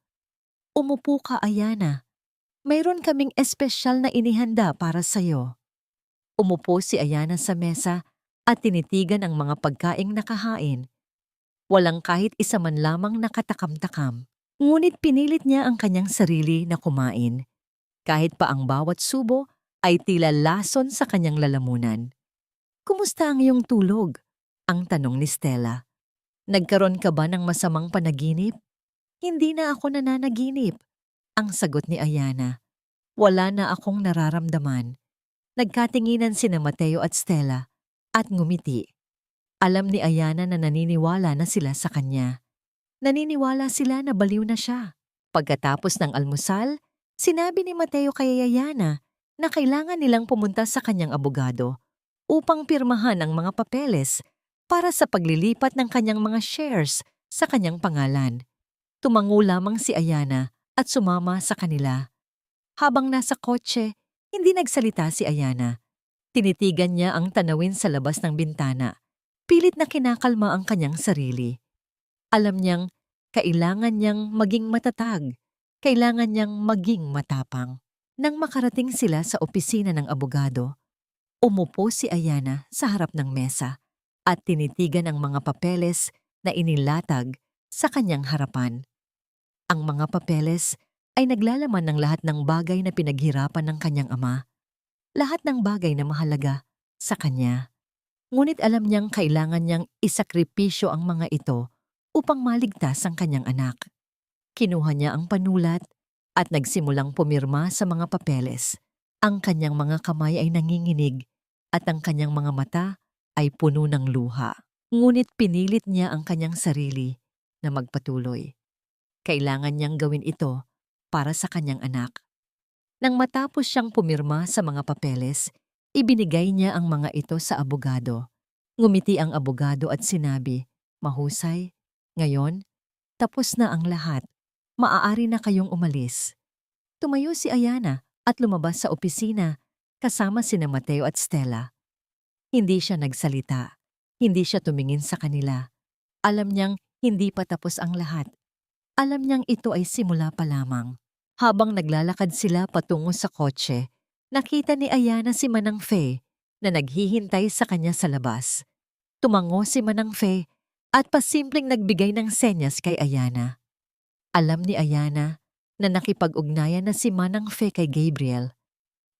Speaker 1: "Umupo ka, Ayana. Mayroon kaming espesyal na inihanda para sa'yo." Umupo si Ayana sa mesa at tinitigan ang mga pagkaing nakahain. Walang kahit isa man lamang nakatakam-takam. Ngunit pinilit niya ang kanyang sarili na kumain. Kahit pa ang bawat subo ay tila lason sa kanyang lalamunan. "Kumusta ang iyong tulog?" ang tanong ni Stella. "Nagkaroon ka ba ng masamang panaginip?" "Hindi na ako nananaginip," ang sagot ni Ayana. "Wala na akong nararamdaman." Nagkatinginan sina Mateo at Stella at ngumiti. Alam ni Ayana na naniniwala na sila sa kanya. Naniniwala sila na baliw na siya. Pagkatapos ng almusal, sinabi ni Mateo kay Ayana na kailangan nilang pumunta sa kanyang abogado upang pirmahan ang mga papeles para sa paglilipat ng kanyang mga shares sa kanyang pangalan. Tumango lamang si Ayana at sumama sa kanila. Habang nasa kotse, hindi nagsalita si Ayana. Tinitigan niya ang tanawin sa labas ng bintana. Pilit na kinakalma ang kanyang sarili. Alam niyang kailangan niyang maging matatag. Kailangan niyang maging matapang. Nang makarating sila sa opisina ng abogado, umupo si Ayana sa harap ng mesa at tinitigan ang mga papeles na inilatag sa kanyang harapan. Ang mga papeles ay naglalaman ng lahat ng bagay na pinaghirapan ng kanyang ama. Lahat ng bagay na mahalaga sa kanya. Ngunit alam niyang kailangan niyang isakripisyo ang mga ito upang maligtas ang kanyang anak. Kinuha niya ang panulat at nagsimulang pumirma sa mga papeles. Ang kanyang mga kamay ay nanginginig at ang kanyang mga mata ay puno ng luha. Ngunit pinilit niya ang kanyang sarili na magpatuloy. Kailangan niyang gawin ito para sa kanyang anak. Nang matapos siyang pumirma sa mga papeles, ibinigay niya ang mga ito sa abogado. Ngumiti ang abogado at sinabi, "Mahusay, ngayon, tapos na ang lahat. Maaari na kayong umalis." Tumayo si Ayana at lumabas sa opisina kasama sina Mateo at Stella. Hindi siya nagsalita. Hindi siya tumingin sa kanila. Alam niyang hindi pa tapos ang lahat. Alam niyang ito ay simula pa lamang. Habang naglalakad sila patungo sa kotse, nakita ni Ayana si Manang Fe na naghihintay sa kanya sa labas. Tumango si Manang Fe at pasimpleng nagbigay ng senyas kay Ayana. Alam ni Ayana na nakipag-ugnayan na si Manang Fe kay Gabriel.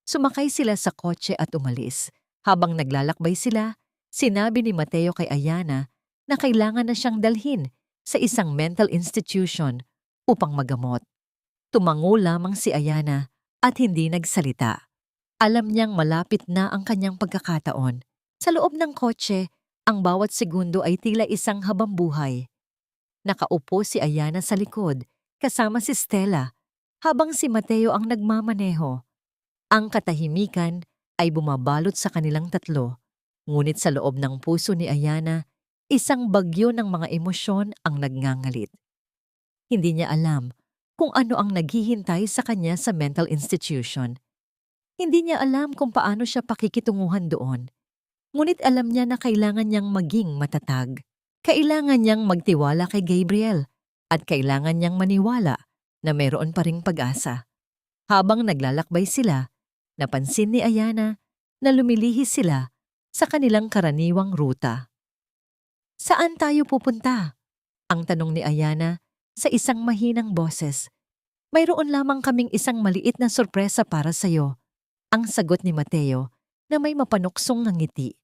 Speaker 1: Sumakay sila sa kotse at umalis. Habang naglalakbay sila, sinabi ni Mateo kay Ayana na kailangan na siyang dalhin sa isang mental institution upang magamot. Tumango lamang si Ayana at hindi nagsalita. Alam niyang malapit na ang kanyang pagkakataon. Sa loob ng kotse, ang bawat segundo ay tila isang habambuhay. Nakaupo si Ayana sa likod kasama si Stella habang si Mateo ang nagmamaneho. Ang katahimikan ay bumabalot sa kanilang tatlo, ngunit sa loob ng puso ni Ayana, Isang bagyo ng mga emosyon ang nagngangalit. Hindi niya alam kung ano ang naghihintay sa kanya sa mental institution. Hindi niya alam kung paano siya pakikitunguhan doon. Ngunit alam niya na kailangan niyang maging matatag. Kailangan niyang magtiwala kay Gabriel at kailangan niyang maniwala na mayroon pa ring pag-asa. Habang naglalakbay sila, napansin ni Ayana na lumilihis sila sa kanilang karaniwang ruta. Saan tayo pupunta? Ang tanong ni Ayana sa isang mahinang boses. Mayroon lamang kaming isang maliit na sorpresa para sa'yo. Ang sagot ni Mateo na may mapanuksong ng ngiti.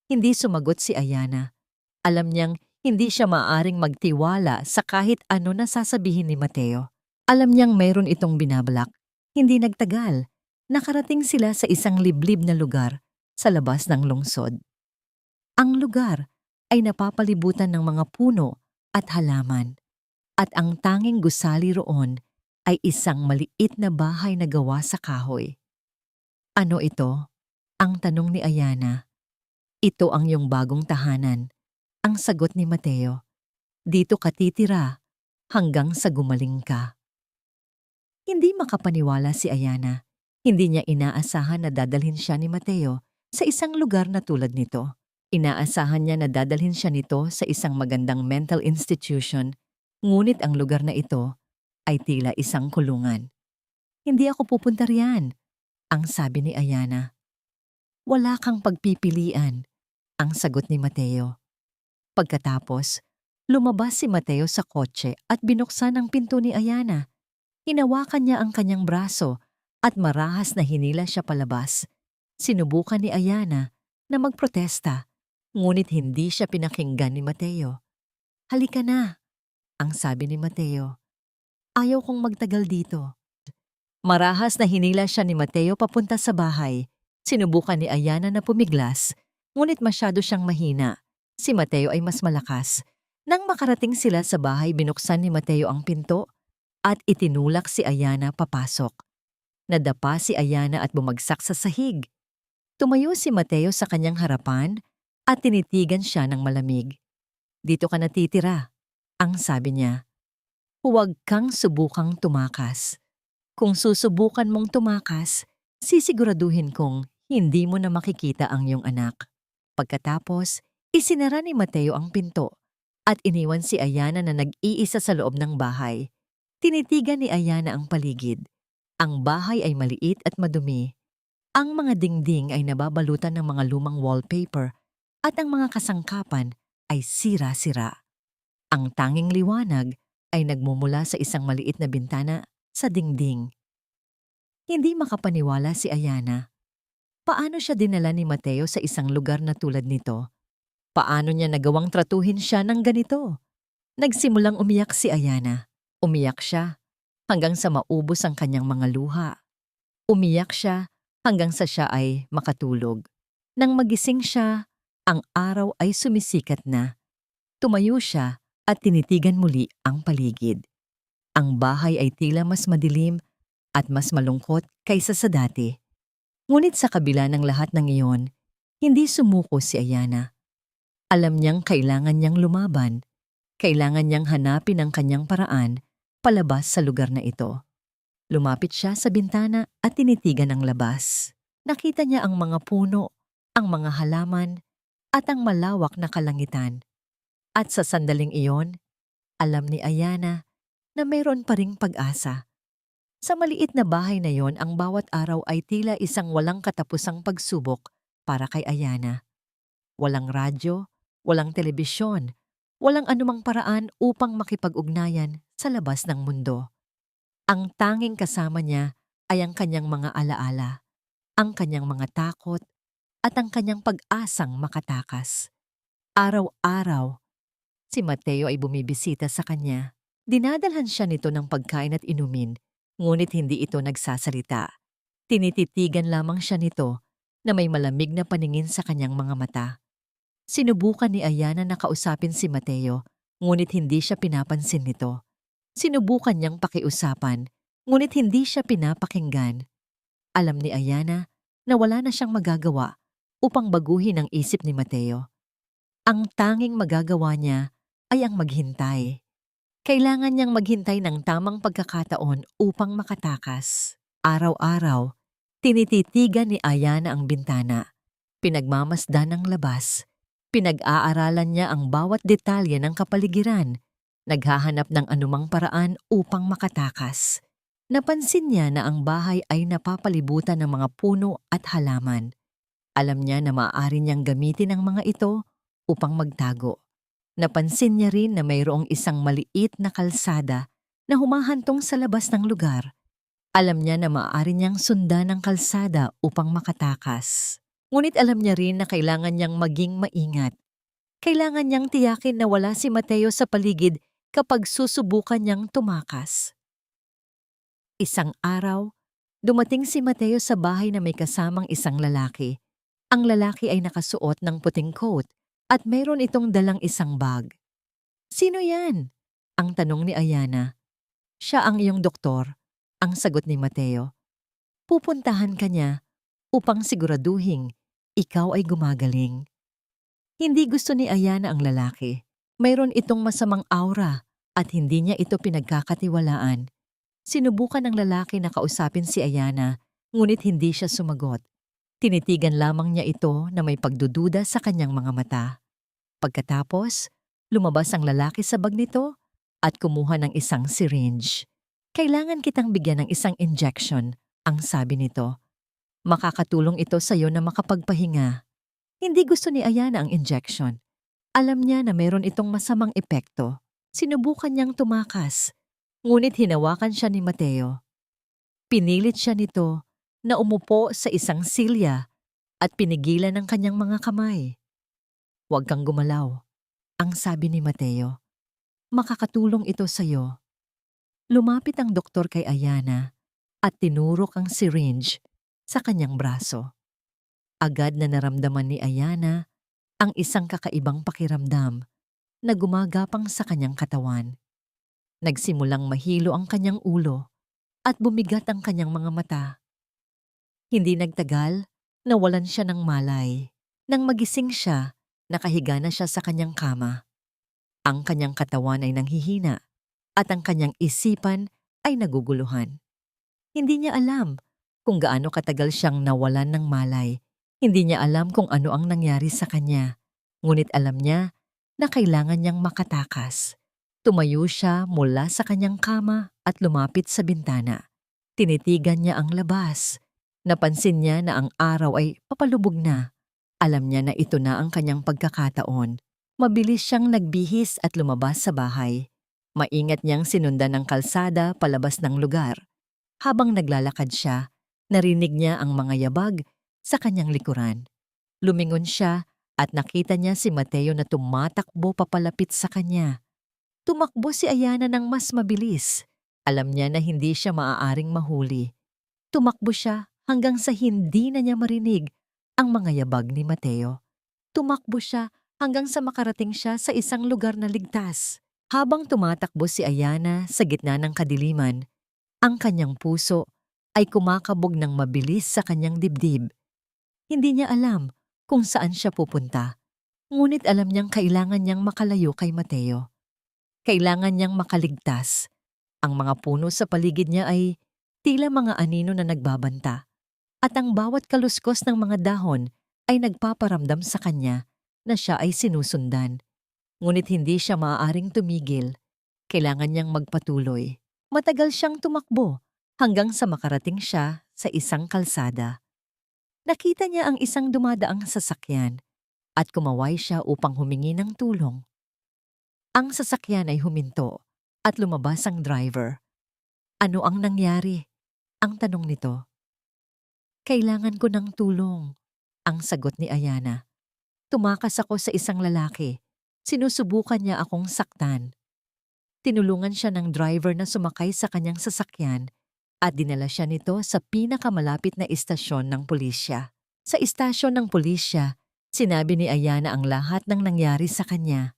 Speaker 1: Hindi sumagot si Ayana. Alam niyang hindi siya maaaring magtiwala sa kahit ano na sasabihin ni Mateo. Alam niyang mayroon itong binabalak. Hindi nagtagal. Nakarating sila sa isang liblib na lugar sa labas ng lungsod. Ang lugar ay napapalibutan ng mga puno at halaman. At ang tanging gusali roon ay isang maliit na bahay na gawa sa kahoy. Ano ito? Ang tanong ni Ayana. Ito ang iyong bagong tahanan. Ang sagot ni Mateo. Dito ka titira hanggang sa gumaling ka. Hindi makapaniwala si Ayana. Hindi niya inaasahan na dadalhin siya ni Mateo sa isang lugar na tulad nito. Inaasahan niya na dadalhin siya nito sa isang magandang mental institution, ngunit ang lugar na ito ay tila isang kulungan. Hindi ako pupunta riyan, ang sabi ni Ayana. Wala kang pagpipilian, ang sagot ni Mateo. Pagkatapos, lumabas si Mateo sa kotse at binuksan ang pinto ni Ayana. Hinawakan niya ang kanyang braso at marahas na hinila siya palabas. Sinubukan ni Ayana na magprotesta, ngunit hindi siya pinakinggan ni Mateo. Halika na, ang sabi ni Mateo. Ayaw kong magtagal dito. Marahas na hinila siya ni Mateo papunta sa bahay. Sinubukan ni Ayana na pumiglas, ngunit masyado siyang mahina. Si Mateo ay mas malakas. Nang makarating sila sa bahay, binuksan ni Mateo ang pinto at itinulak si Ayana papasok. Nadapa si Ayana at bumagsak sa sahig. Tumayo si Mateo sa kanyang harapan at tinitigan siya ng malamig. Dito ka natitira, ang sabi niya. Huwag kang subukang tumakas. Kung susubukan mong tumakas, sisiguraduhin kong hindi mo na makikita ang iyong anak. Pagkatapos, isinara ni Mateo ang pinto at iniwan si Ayana na nag-iisa sa loob ng bahay. Tinitigan ni Ayana ang paligid. Ang bahay ay maliit at madumi. Ang mga dingding ay nababalutan ng mga lumang wallpaper at ang mga kasangkapan ay sira-sira. Ang tanging liwanag ay nagmumula sa isang maliit na bintana sa dingding. Hindi makapaniwala si Ayana. Paano siya dinala ni Mateo sa isang lugar na tulad nito? Paano niya nagawang tratuhin siya ng ganito? Nagsimulang umiyak si Ayana. Umiyak siya hanggang sa maubos ang kanyang mga luha. Umiyak siya hanggang sa siya ay makatulog. Nang magising siya, ang araw ay sumisikat na. Tumayo siya at tinitigan muli ang paligid. Ang bahay ay tila mas madilim at mas malungkot kaysa sa dati. Ngunit sa kabila ng lahat ng iyon, hindi sumuko si Ayana. Alam niyang kailangan niyang lumaban. Kailangan niyang hanapin ang kanyang paraan palabas sa lugar na ito. Lumapit siya sa bintana at tinitigan ang labas. Nakita niya ang mga puno, ang mga halaman, at ang malawak na kalangitan. At sa sandaling iyon, alam ni Ayana na mayroon pa ring pag-asa. Sa maliit na bahay na yon, ang bawat araw ay tila isang walang katapusang pagsubok para kay Ayana. Walang radyo, walang telebisyon, walang anumang paraan upang makipag-ugnayan sa labas ng mundo. Ang tanging kasama niya ay ang kanyang mga alaala, ang kanyang mga takot, at ang kanyang pag-asang makatakas. Araw-araw, si Mateo ay bumibisita sa kanya. Dinadalhan siya nito ng pagkain at inumin, ngunit hindi ito nagsasalita. Tinititigan lamang siya nito na may malamig na paningin sa kanyang mga mata. Sinubukan ni Ayana na kausapin si Mateo, ngunit hindi siya pinapansin nito. Sinubukan niyang pakiusapan, ngunit hindi siya pinapakinggan. Alam ni Ayana na wala na siyang magagawa upang baguhin ang isip ni Mateo. Ang tanging magagawa niya ay ang maghintay. Kailangan niyang maghintay ng tamang pagkakataon upang makatakas. Araw-araw, tinititigan ni Ayana ang bintana. Pinagmamasdan ang labas. Pinag-aaralan niya ang bawat detalye ng kapaligiran. Naghahanap ng anumang paraan upang makatakas. Napansin niya na ang bahay ay napapalibutan ng mga puno at halaman. Alam niya na maaari niyang gamitin ang mga ito upang magtago. Napansin niya rin na mayroong isang maliit na kalsada na humahantong sa labas ng lugar. Alam niya na maaari niyang sundan ang kalsada upang makatakas. Ngunit alam niya rin na kailangan niyang maging maingat. Kailangan niyang tiyakin na wala si Mateo sa paligid kapag susubukan niyang tumakas. Isang araw, dumating si Mateo sa bahay na may kasamang isang lalaki. Ang lalaki ay nakasuot ng puting coat at mayroon itong dalang isang bag. "Sino yan?" ang tanong ni Ayana. "Siya ang iyong doktor," ang sagot ni Mateo. "Pupuntahan ka niya upang siguraduhin ikaw ay gumagaling." Hindi gusto ni Ayana ang lalaki. Mayroon itong masamang aura at hindi niya ito pinagkakatiwalaan. Sinubukan ng lalaki na kausapin si Ayana, ngunit hindi siya sumagot. Tinitigan lamang niya ito na may pagdududa sa kanyang mga mata. Pagkatapos, lumabas ang lalaki sa bag nito at kumuha ng isang syringe. "Kailangan kitang bigyan ng isang injection," ang sabi nito. "Makakatulong ito sa iyo na makapagpahinga." Hindi gusto ni Ayana ang injection. Alam niya na meron itong masamang epekto. Sinubukan niyang tumakas, ngunit hinawakan siya ni Mateo. Pinilit siya nito na umupo sa isang silya at pinigilan ng kanyang mga kamay. "Huwag kang gumalaw," ang sabi ni Mateo. "Makakatulong ito sa iyo." Lumapit ang doktor kay Ayana at tinurok ang syringe sa kanyang braso. Agad na naramdaman ni Ayana ang isang kakaibang pakiramdam na gumagapang sa kanyang katawan. Nagsimulang mahilo ang kanyang ulo at bumigat ang kanyang mga mata. Hindi nagtagal, nawalan siya ng malay. Nang magising siya, nakahiga na siya sa kanyang kama. Ang kanyang katawan ay nanghihina at ang kanyang isipan ay naguguluhan. Hindi niya alam kung gaano katagal siyang nawalan ng malay. Hindi niya alam kung ano ang nangyari sa kanya. Ngunit alam niya na kailangan niyang makatakas. Tumayo siya mula sa kanyang kama at lumapit sa bintana. Tinitigan niya ang labas. Napansin niya na ang araw ay papalubog na. Alam niya na ito na ang kanyang pagkakataon. Mabilis siyang nagbihis at lumabas sa bahay. Maingat niyang sinundan ng kalsada palabas ng lugar. Habang naglalakad siya, narinig niya ang mga yabag sa kanyang likuran. Lumingon siya at nakita niya si Mateo na tumatakbo papalapit sa kanya. Tumakbo si Ayana ng mas mabilis. Alam niya na hindi siya maaaring mahuli. Tumakbo siya hanggang sa hindi na niya marinig ang mga yabag ni Mateo. Tumakbo siya hanggang sa makarating siya sa isang lugar na ligtas. Habang tumatakbo si Ayana sa gitna ng kadiliman, ang kanyang puso ay kumakabog ng mabilis sa kanyang dibdib. Hindi niya alam kung saan siya pupunta, ngunit alam niyang kailangan niyang makalayo kay Mateo. Kailangan niyang makaligtas. Ang mga puno sa paligid niya ay tila mga anino na nagbabanta, at ang bawat kaluskos ng mga dahon ay nagpaparamdam sa kanya na siya ay sinusundan. Ngunit hindi siya maaaring tumigil. Kailangan niyang magpatuloy. Matagal siyang tumakbo hanggang sa makarating siya sa isang kalsada. Nakita niya ang isang dumadaang sasakyan at kumaway siya upang humingi ng tulong. Ang sasakyan ay huminto at lumabas ang driver. "Ano ang nangyari?" ang tanong nito. "Kailangan ko ng tulong," ang sagot ni Ayana. "Tumakas ako sa isang lalaki. Sinusubukan niya akong saktan." Tinulungan siya ng driver na sumakay sa kanyang sasakyan at dinala siya nito sa pinakamalapit na istasyon ng pulisya. Sa istasyon ng pulisya, sinabi ni Ayana ang lahat ng nangyari sa kanya.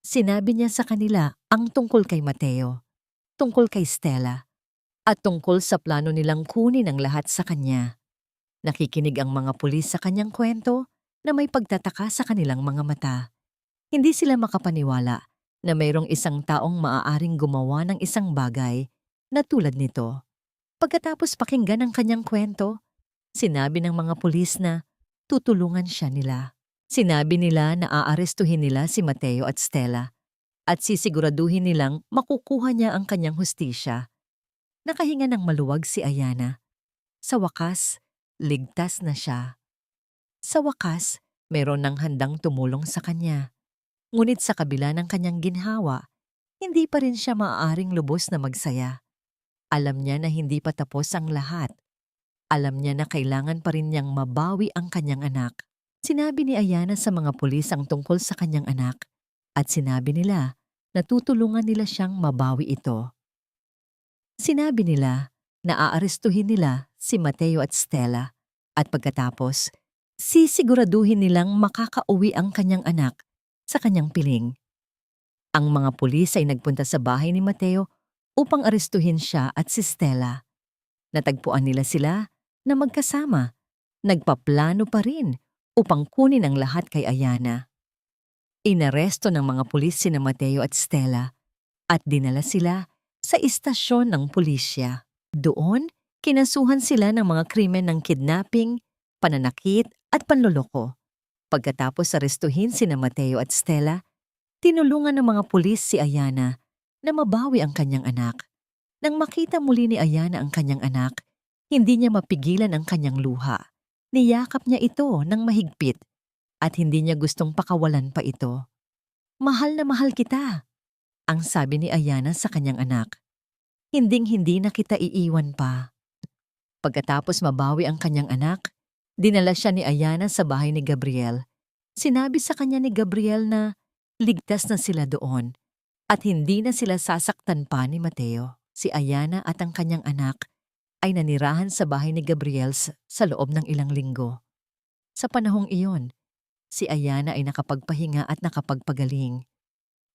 Speaker 1: Sinabi niya sa kanila ang tungkol kay Mateo, tungkol kay Stella, at tungkol sa plano nilang kunin ang lahat sa kanya. Nakikinig ang mga pulis sa kanyang kwento na may pagtataka sa kanilang mga mata. Hindi sila makapaniwala na mayroong isang taong maaaring gumawa ng isang bagay na tulad nito. Pagkatapos pakinggan ang kanyang kwento, sinabi ng mga pulis na tutulungan siya nila. Sinabi nila na aarestuhin nila si Mateo at Stella at sisiguraduhin nilang makukuha niya ang kanyang hustisya. Nakahinga ng maluwag si Ayana. Sa wakas, ligtas na siya. Sa wakas, meron ng handang tumulong sa kanya. Ngunit sa kabila ng kanyang ginhawa, hindi pa rin siya maaaring lubos na magsaya. Alam niya na hindi pa tapos ang lahat. Alam niya na kailangan pa rin niyang mabawi ang kanyang anak. Sinabi ni Ayana sa mga pulis ang tungkol sa kanyang anak at sinabi nila na tutulungan nila siyang mabawi ito. Sinabi nila na aarestuhin nila si Mateo at Stella at pagkatapos, sisiguraduhin nilang makakauwi ang kanyang anak sa kanyang piling. Ang mga pulis ay nagpunta sa bahay ni Mateo upang arestuhin siya at si Stella. Natagpuan nila sila na magkasama. Nagpaplano pa rin upang kunin ang lahat kay Ayana. Inaresto ng mga pulis sina Mateo at Stella at dinala sila sa istasyon ng pulisya. Doon, kinasuhan sila ng mga krimen ng kidnapping, pananakit at panloloko. Pagkatapos arestuhin sina Mateo at Stella, tinulungan ng mga pulis si Ayana na mabawi ang kanyang anak. Nang makita muli ni Ayana ang kanyang anak, hindi niya mapigilan ang kanyang luha. Niyakap niya ito ng mahigpit at hindi niya gustong pakawalan pa ito. "Mahal na mahal kita," ang sabi ni Ayana sa kanyang anak. "Hinding-hindi na kita iiwan pa." Pagkatapos mabawi ang kanyang anak, dinala siya ni Ayana sa bahay ni Gabriel. Sinabi sa kanya ni Gabriel na ligtas na sila doon at hindi na sila sasaktan pa ni Mateo. Si Ayana at ang kanyang anak ay nanirahan sa bahay ni Gabriel sa loob ng ilang linggo. Sa panahong iyon, si Ayana ay nakapagpahinga at nakapagpagaling.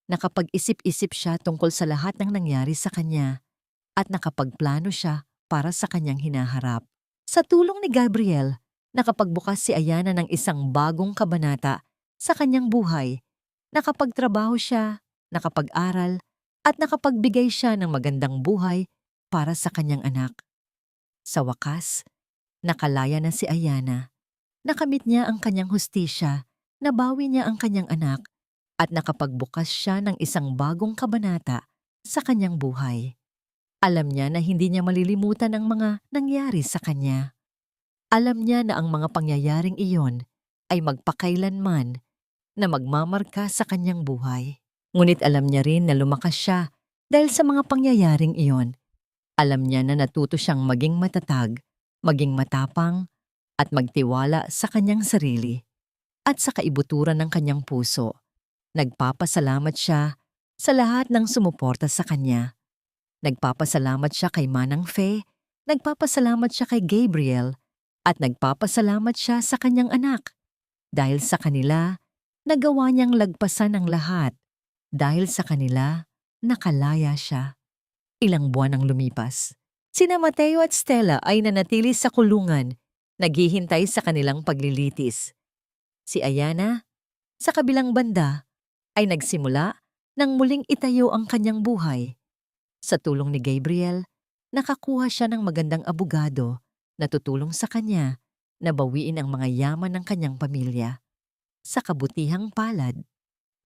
Speaker 1: Nakapag-isip-isip siya tungkol sa lahat ng nangyari sa kanya at nakapagplano siya para sa kanyang hinaharap. Sa tulong ni Gabriel, nakapagbukas si Ayana ng isang bagong kabanata sa kanyang buhay. Nakapagtrabaho siya, nakapag-aral, at nakapagbigay siya ng magandang buhay para sa kanyang anak. Sa wakas, nakalaya na si Ayana. Nakamit niya ang kanyang hustisya, nabawi niya ang kanyang anak, at nakapagbukas siya ng isang bagong kabanata sa kanyang buhay. Alam niya na hindi niya malilimutan ang mga nangyari sa kanya. Alam niya na ang mga pangyayaring iyon ay magpakailanman na magmamarka sa kanyang buhay. Ngunit alam niya rin na lumakas siya dahil sa mga pangyayaring iyon. Alam niya na natuto siyang maging matatag, maging matapang, at magtiwala sa kanyang sarili at sa kaibuturan ng kanyang puso. Nagpapasalamat siya sa lahat ng sumuporta sa kanya. Nagpapasalamat siya kay Manang Faye, nagpapasalamat siya kay Gabriel, at nagpapasalamat siya sa kanyang anak. Dahil sa kanila, nagawa niyang lagpasan ang lahat. Dahil sa kanila, nakalaya siya. Ilang buwan ang lumipas. Sina Mateo at Stella ay nanatili sa kulungan, naghihintay sa kanilang paglilitis. Si Ayana, sa kabilang banda, ay nagsimula nang muling itayo ang kanyang buhay. Sa tulong ni Gabriel, nakakuha siya ng magandang abogado na tutulong sa kanya na bawiin ang mga yaman ng kanyang pamilya. Sa kabutihang palad,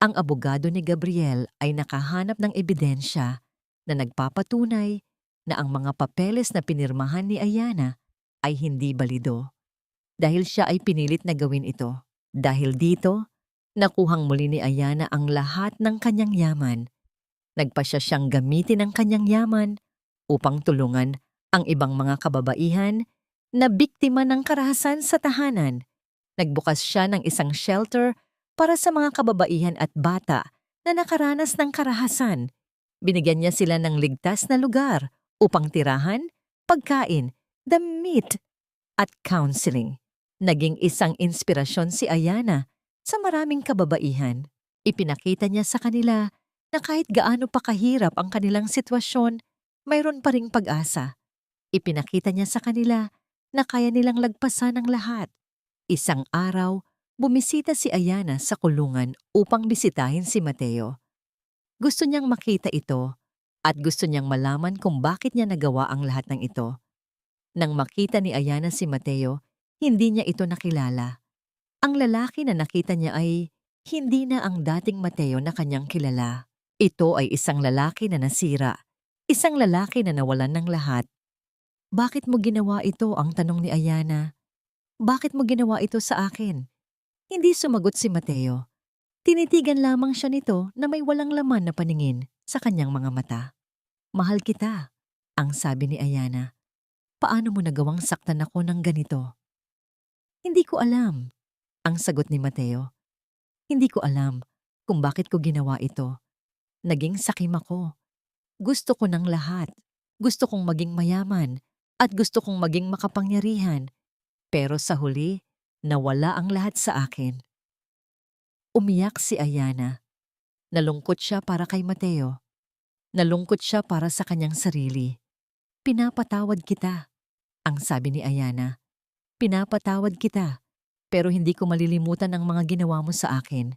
Speaker 1: ang abogado ni Gabriel ay nakahanap ng ebidensya na nagpapatunay na ang mga papeles na pinirmahan ni Ayana ay hindi balido. Dahil siya ay pinilit na gawin ito. Dahil dito, nakuhang muli ni Ayana ang lahat ng kanyang yaman. Nagpasya siyang gamitin ang kanyang yaman upang tulungan ang ibang mga kababaihan na biktima ng karahasan sa tahanan. Nagbukas siya ng isang shelter para sa mga kababaihan at bata na nakaranas ng karahasan. Binigyan niya sila ng ligtas na lugar upang tirahan, pagkain, damit, at counseling. Naging isang inspirasyon si Ayana sa maraming kababaihan. Ipinakita niya sa kanila na kahit gaano pa kahirap ang kanilang sitwasyon, mayroon pa ring pag-asa. Ipinakita niya sa kanila na kaya nilang lagpasan ang lahat. Isang araw, Bumisita si Ayana sa kulungan upang bisitahin si Mateo. Gusto niyang makita ito at gusto niyang malaman kung bakit niya nagawa ang lahat ng ito. Nang makita ni Ayana si Mateo, hindi niya ito nakilala. Ang lalaki na nakita niya ay hindi na ang dating Mateo na kanyang kilala. Ito ay isang lalaki na nasira, isang lalaki na nawalan ng lahat. Bakit mo ginawa ito? Ang tanong ni Ayana. Bakit mo ginawa ito sa akin? Hindi sumagot si Mateo. Tinitigan lamang siya nito na may walang laman na paningin sa kanyang mga mata. Mahal kita, ang sabi ni Ayana. Paano mo nagawang saktan ako ng ganito? Hindi ko alam, ang sagot ni Mateo. Hindi ko alam kung bakit ko ginawa ito. Naging sakim ako. Gusto ko ng lahat. Gusto kong maging mayaman at gusto kong maging makapangyarihan. Pero sa huli, nawala ang lahat sa akin. Umiyak si Ayana. Nalungkot siya para kay Mateo. Nalungkot siya para sa kanyang sarili. Pinapatawad kita, ang sabi ni Ayana. Pinapatawad kita, pero hindi ko malilimutan ang mga ginawa mo sa akin.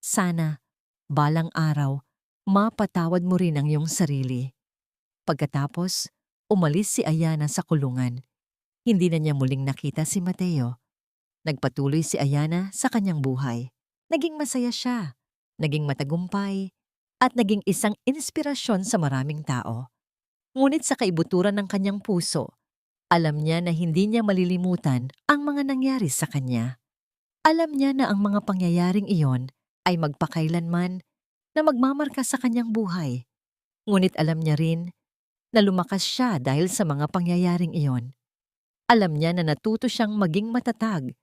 Speaker 1: Sana, balang araw, mapatawad mo rin ang iyong sarili. Pagkatapos, umalis si Ayana sa kulungan. Hindi na niya muling nakita si Mateo. Nagpatuloy si Ayana sa kanyang buhay. Naging masaya siya, naging matagumpay, at naging isang inspirasyon sa maraming tao. Ngunit sa kaibuturan ng kanyang puso, alam niya na hindi niya malilimutan ang mga nangyari sa kanya. Alam niya na ang mga pangyayaring iyon ay magpakailanman na magmamarka sa kanyang buhay. Ngunit alam niya rin na lumakas siya dahil sa mga pangyayaring iyon. Alam niya na natuto siyang maging matatag,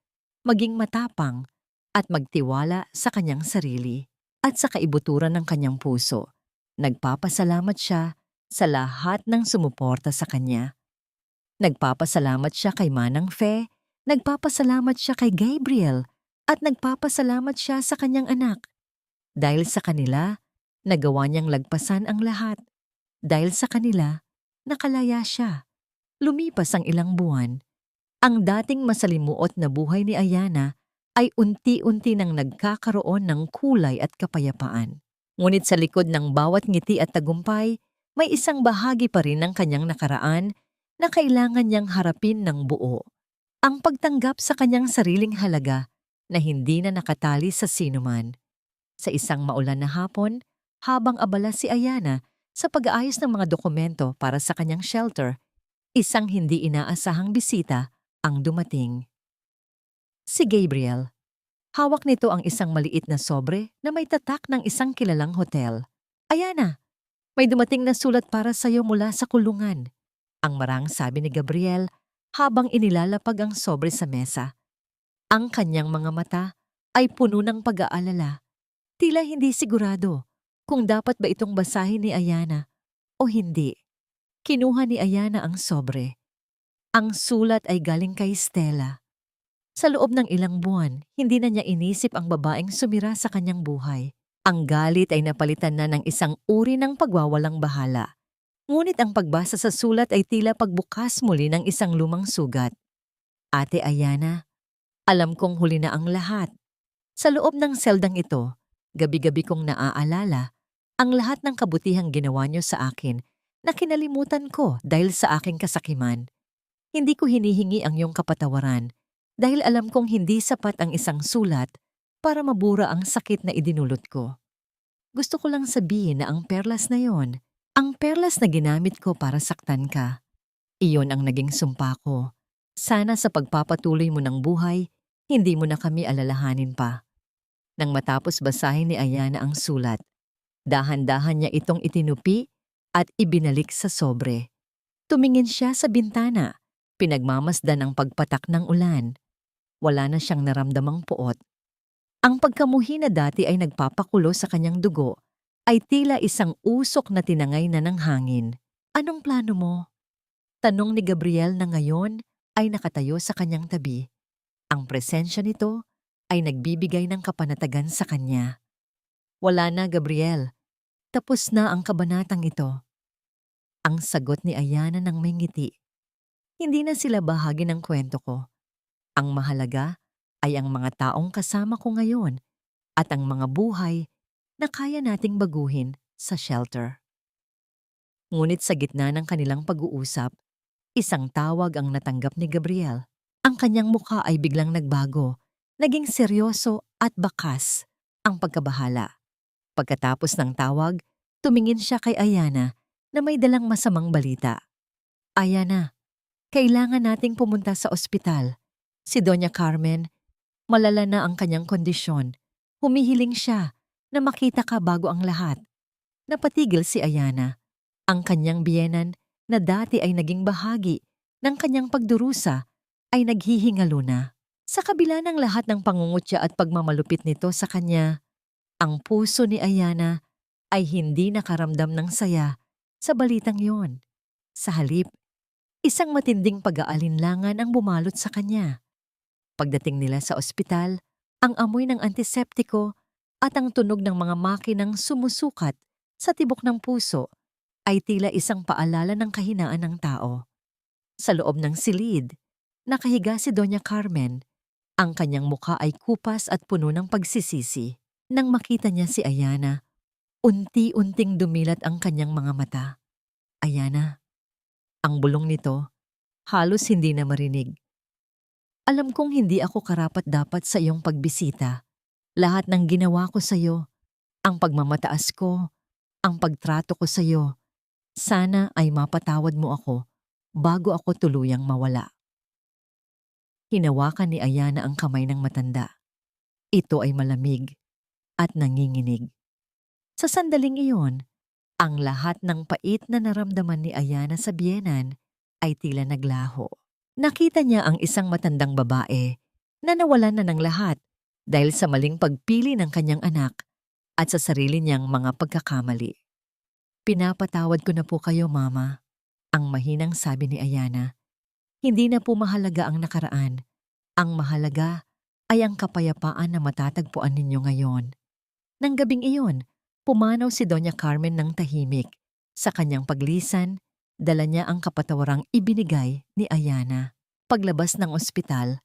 Speaker 1: maging matapang, at magtiwala sa kanyang sarili. At sa kaibuturan ng kanyang puso, nagpapasalamat siya sa lahat ng sumuporta sa kanya. Nagpapasalamat siya kay Manang Fe, nagpapasalamat siya kay Gabriel, at nagpapasalamat siya sa kanyang anak. Dahil sa kanila, nagawa niyang lagpasan ang lahat. Dahil sa kanila, nakalaya siya. Lumipas ang ilang buwan. Ang dating masalimuot na buhay ni Ayana ay unti-unti nang nagkakaroon ng kulay at kapayapaan. Ngunit sa likod ng bawat ngiti at tagumpay, may isang bahagi pa rin ng kanyang nakaraan na kailangan niyang harapin ng buo. Ang pagtanggap sa kanyang sariling halaga na hindi na nakatali sa sinuman. Sa isang maulan na hapon, habang abala si Ayana sa pag-aayos ng mga dokumento para sa kanyang shelter, isang hindi inaasahang bisita ang dumating. Si Gabriel. Hawak nito ang isang maliit na sobre na may tatak ng isang kilalang hotel. Ayana, may dumating na sulat para sa'yo mula sa kulungan. Ang marang sabi ni Gabriel habang inilalapag ang sobre sa mesa. Ang kanyang mga mata ay puno ng pag-aalala. Tila hindi sigurado kung dapat ba itong basahin ni Ayana o hindi. Kinuha ni Ayana ang sobre. Ang sulat ay galing kay Stella. Sa loob ng ilang buwan, hindi na niya inisip ang babaeng sumira sa kanyang buhay. Ang galit ay napalitan na ng isang uri ng pagwawalang bahala. Ngunit ang pagbasa sa sulat ay tila pagbukas muli ng isang lumang sugat. Ate Ayana, alam kong huli na ang lahat. Sa loob ng seldang ito, gabi-gabi kong naaalala ang lahat ng kabutihang ginawa niyo sa akin na kinalimutan ko dahil sa aking kasakiman. Hindi ko hinihingi ang iyong kapatawaran dahil alam kong hindi sapat ang isang sulat para mabura ang sakit na idinulot ko. Gusto ko lang sabihin na ang perlas na yon, ang perlas na ginamit ko para saktan ka, iyon ang naging sumpa ko. Sana sa pagpapatuloy mo ng buhay, hindi mo na kami alalahanin pa. Nang matapos basahin ni Ayana ang sulat, dahan-dahan niya itong itinupi at ibinalik sa sobre. Tumingin siya sa bintana, pinagmamasdan ang pagpatak ng ulan. Wala na siyang naramdamang puot. Ang pagkamuhi na dati ay nagpapakulo sa kanyang dugo ay tila isang usok na tinangay na ng hangin. Anong plano mo? Tanong ni Gabriel na ngayon ay nakatayo sa kanyang tabi. Ang presensya nito ay nagbibigay ng kapanatagan sa kanya. Wala na, Gabriel. Tapos na ang kabanatang ito. Ang sagot ni Ayana ng may ngiti. Hindi na sila bahagi ng kwento ko. Ang mahalaga, ay ang mga taong kasama ko ngayon at ang mga buhay na kaya nating baguhin sa shelter. Ngunit sa gitna ng kanilang pag-uusap, isang tawag ang natanggap ni Gabriel. Ang kanyang mukha ay biglang nagbago, naging seryoso at bakas ang pagkabahala. Pagkatapos ng tawag, tumingin siya kay Ayana na may dalang masamang balita. Ayana, kailangan nating pumunta sa ospital. Si Doña Carmen, malala na ang kanyang kondisyon. Humihiling siya na makita ka bago ang lahat. Napatigil si Ayana. Ang kanyang biyenan na dati ay naging bahagi ng kanyang pagdurusa ay naghihingalo na. Sa kabila ng lahat ng pangungutya at pagmamalupit nito sa kanya, ang puso ni Ayana ay hindi nakaramdam ng saya sa balitang yon. Sa halip, isang matinding pag-aalinlangan ang bumalot sa kanya. Pagdating nila sa ospital, ang amoy ng antiseptiko at ang tunog ng mga makinang sumusukat sa tibok ng puso ay tila isang paalala ng kahinaan ng tao. Sa loob ng silid, nakahiga si Doña Carmen. Ang kanyang mukha ay kupas at puno ng pagsisisi. Nang makita niya si Ayana, unti-unting dumilat ang kanyang mga mata. Ayana, ang bulong nito, halos hindi na marinig. Alam kong hindi ako karapat-dapat sa iyong pagbisita. Lahat ng ginawa ko sa iyo, ang pagmamataas ko, ang pagtrato ko sa iyo, sana ay mapatawad mo ako bago ako tuluyang mawala. Hinawakan ni Ayana ang kamay ng matanda. Ito ay malamig at nanginginig. Sa sandaling iyon, ang lahat ng pait na naramdaman ni Ayana sa biyenan ay tila naglaho. Nakita niya ang isang matandang babae na nawalan na ng lahat dahil sa maling pagpili ng kanyang anak at sa sarili niyang mga pagkakamali. Pinapatawad ko na po kayo, Mama, ang mahinang sabi ni Ayana. Hindi na po mahalaga ang nakaraan. Ang mahalaga ay ang kapayapaan na matatagpuan ninyo ngayon. Nang gabing iyon, pumanaw si Doña Carmen ng tahimik. Sa kanyang paglisan, dala niya ang kapatawarang ibinigay ni Ayana. Paglabas ng ospital,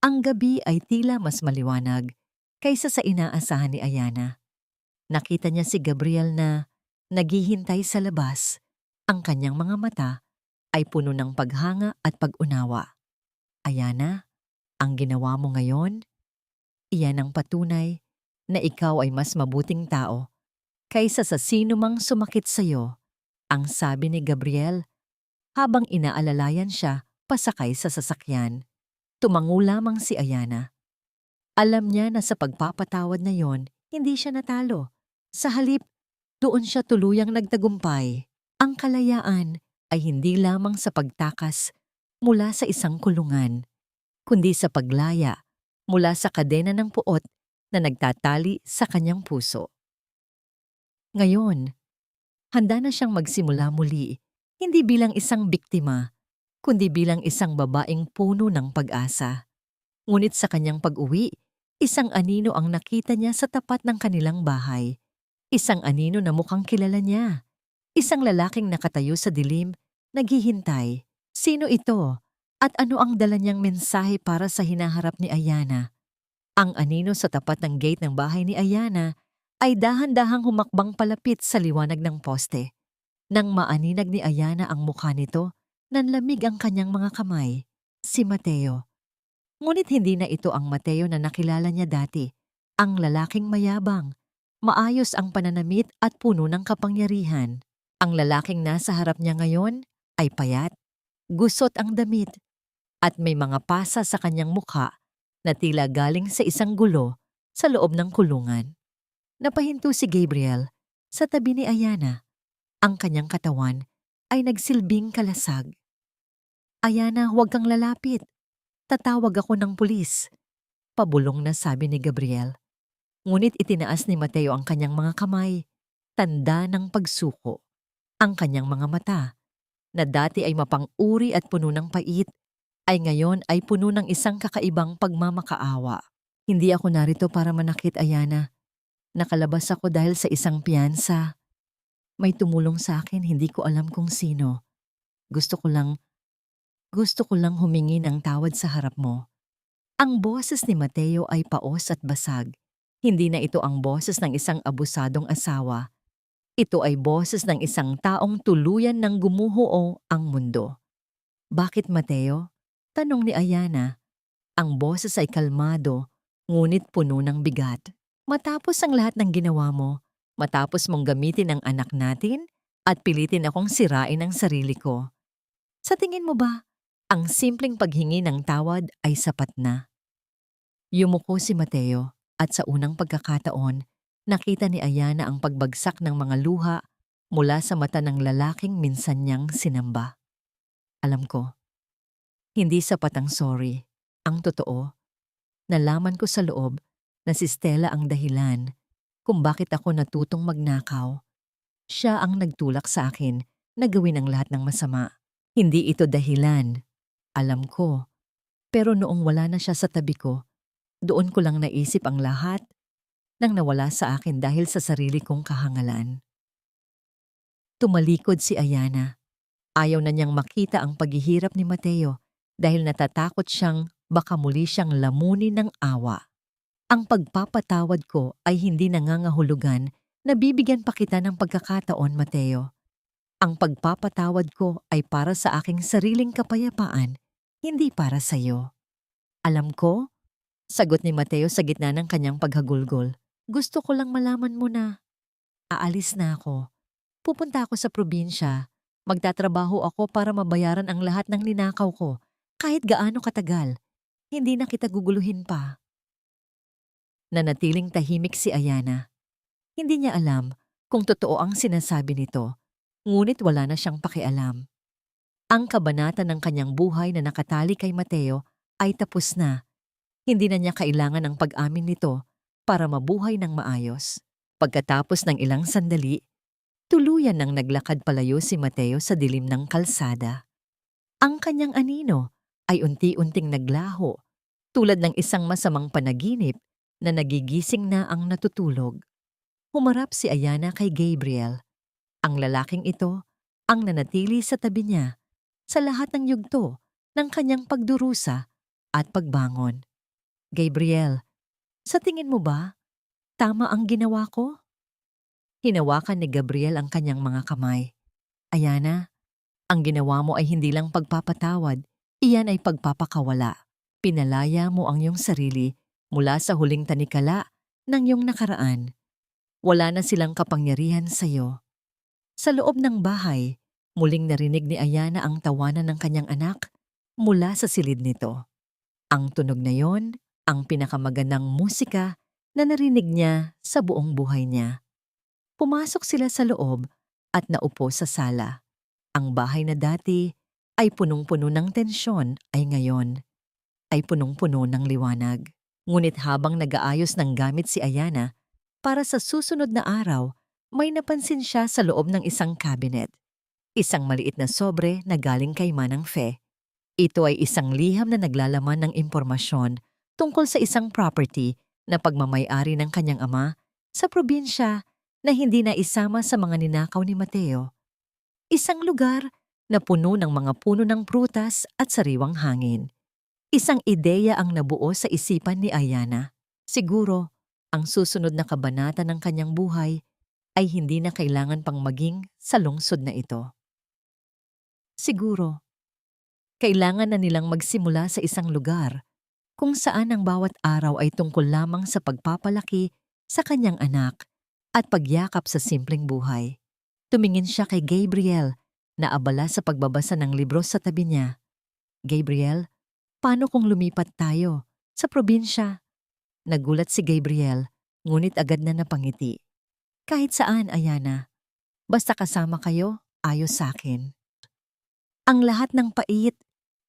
Speaker 1: ang gabi ay tila mas maliwanag kaysa sa inaasahan ni Ayana. Nakita niya si Gabriel na naghihintay sa labas. Ang kanyang mga mata ay puno ng paghanga at pag-unawa. Ayana, ang ginawa mo ngayon, iyan ang patunay na ikaw ay mas mabuting tao kaysa sa sino mang sumakit sa iyo, ang sabi ni Gabriel habang inaalalayan siya pasakay sa sasakyan. Tumango lamang si Ayana. Alam niya na sa pagpapatawad na yon, hindi siya natalo. Sa halip, doon siya tuluyang nagtagumpay. Ang kalayaan ay hindi lamang sa pagtakas mula sa isang kulungan, kundi sa paglaya mula sa kadena ng puot na nagtatali sa kanyang puso. Ngayon, handa na siyang magsimula muli, hindi bilang isang biktima, kundi bilang isang babaeng puno ng pag-asa. Ngunit sa kanyang pag-uwi, isang anino ang nakita niya sa tapat ng kanilang bahay. Isang anino na mukhang kilala niya. Isang lalaking nakatayo sa dilim, naghihintay. Sino ito? At ano ang dala niyang mensahe para sa hinaharap ni Ayana? Ang anino sa tapat ng gate ng bahay ni Ayana ay dahan-dahang humakbang palapit sa liwanag ng poste. Nang maaninag ni Ayana ang mukha nito, nanlamig ang kanyang mga kamay. Si Mateo. Ngunit hindi na ito ang Mateo na nakilala niya dati. Ang lalaking mayabang, maayos ang pananamit at puno ng kapangyarihan. Ang lalaking nasa harap niya ngayon ay payat, gusot ang damit, at may mga pasa sa kanyang mukha na tila galing sa isang gulo sa loob ng kulungan. Napahinto si Gabriel sa tabi ni Ayana. Ang kanyang katawan ay nagsilbing kalasag. Ayana, huwag kang lalapit. Tatawag ako ng pulis. Pabulong na sabi ni Gabriel. Ngunit itinaas ni Mateo ang kanyang mga kamay, tanda ng pagsuko. Ang kanyang mga mata, na dati ay mapang-uri at puno ng pait, ay ngayon ay puno ng isang kakaibang pagmamakaawa. Hindi ako narito para manakit, Ayana. Nakalabas ako dahil sa isang piyansa. May tumulong sa akin, hindi ko alam kung sino. Gusto ko lang humingi ng tawad sa harap mo. Ang boses ni Mateo ay paos at basag. Hindi na ito ang boses ng isang abusadong asawa. Ito ay boses ng isang taong tuluyan ng gumuho ang mundo. Bakit Mateo? Tanong ni Ayana. Ang boses ay kalmado, ngunit puno ng bigat. Matapos ang lahat ng ginawa mo, matapos mong gamitin ang anak natin, at pilitin akong sirain ang sarili ko. Sa tingin mo ba, ang simpleng paghingi ng tawad ay sapat na? Yumuko si Mateo at sa unang pagkakataon, nakita ni Ayana ang pagbagsak ng mga luha mula sa mata ng lalaking minsan niyang sinamba. Alam ko, hindi sapat ang sorry. Ang totoo, nalaman ko sa loob na si Stella ang dahilan kung bakit ako natutong magnakaw. Siya ang nagtulak sa akin na gawin ang lahat ng masama. Hindi ito dahilan. Alam ko. Pero noong wala na siya sa tabi ko, doon ko lang naisip ang lahat nang nawala sa akin dahil sa sarili kong kahangalan. Tumalikod si Ayana. Ayaw na niyang makita ang paghihirap ni Mateo dahil natatakot siyang baka muli siyang lamunin ng awa. Ang pagpapatawad ko ay hindi nangangahulugan na bibigyan pa kita ng pagkakataon, Mateo. Ang pagpapatawad ko ay para sa aking sariling kapayapaan, hindi para sa iyo. Alam ko, sagot ni Mateo sa gitna ng kanyang paghagulgol. Gusto ko lang malaman mo na. Aalis na ako. Pupunta ako sa probinsya. Magtatrabaho ako para mabayaran ang lahat ng ninakaw ko, kahit gaano katagal. Hindi na kita guguluhin pa. Nanatiling tahimik si Ayana. Hindi niya alam kung totoo ang sinasabi nito, ngunit wala na siyang pakialam. Ang kabanata ng kanyang buhay na nakatali kay Mateo ay tapos na. Hindi na niya kailangan ng pag-amin nito para mabuhay ng maayos. Pagkatapos ng ilang sandali, tuluyan nang naglakad palayo si Mateo sa dilim ng kalsada. Ang kanyang anino ay unti-unting naglaho, tulad ng isang masamang panaginip na nagigising na ang natutulog. Humarap si Ayana kay Gabriel. Ang lalaking ito ang nanatili sa tabi niya sa lahat ng yugto ng kanyang pagdurusa at pagbangon. Gabriel, sa tingin mo ba, tama ang ginawa ko? Hinawakan ni Gabriel ang kanyang mga kamay. Ayana, ang ginawa mo ay hindi lang pagpapatawad, iyan ay pagpapakawala. Pinalaya mo ang iyong sarili mula sa huling tanikala ng iyong nakaraan. Wala na silang kapangyarihan sa iyo. Sa loob ng bahay, muling narinig ni Ayana ang tawanan ng kanyang anak mula sa silid nito. Ang tunog na yon, ang pinakamagandang musika na narinig niya sa buong buhay niya. Pumasok sila sa loob at naupo sa sala. Ang bahay na dati ay punong-puno ng tensyon ay ngayon ay punong-puno ng liwanag. Ngunit habang nag-aayos ng gamit si Ayana, para sa susunod na araw, may napansin siya sa loob ng isang cabinet. Isang maliit na sobre na galing kay Manang Fe. Ito ay isang liham na naglalaman ng impormasyon tungkol sa isang property na pagmamay-ari ng kanyang ama sa probinsya na hindi na isama sa mga ninakaw ni Mateo. Isang lugar na puno ng mga puno ng prutas at sariwang hangin. Isang ideya ang nabuo sa isipan ni Ayana. Siguro, ang susunod na kabanata ng kanyang buhay ay hindi na kailangan pang maging sa lungsod na ito. Siguro, kailangan na nilang magsimula sa isang lugar kung saan ang bawat araw ay tungkol lamang sa pagpapalaki sa kanyang anak at pagyakap sa simpleng buhay. Tumingin siya kay Gabriel na abala sa pagbabasa ng libro sa tabi niya. Gabriel, paano kung lumipat tayo sa probinsya? Nagulat si Gabriel, ngunit agad na napangiti. Kahit saan, Ayana. Basta kasama kayo, ayos sa akin. Ang lahat ng pait,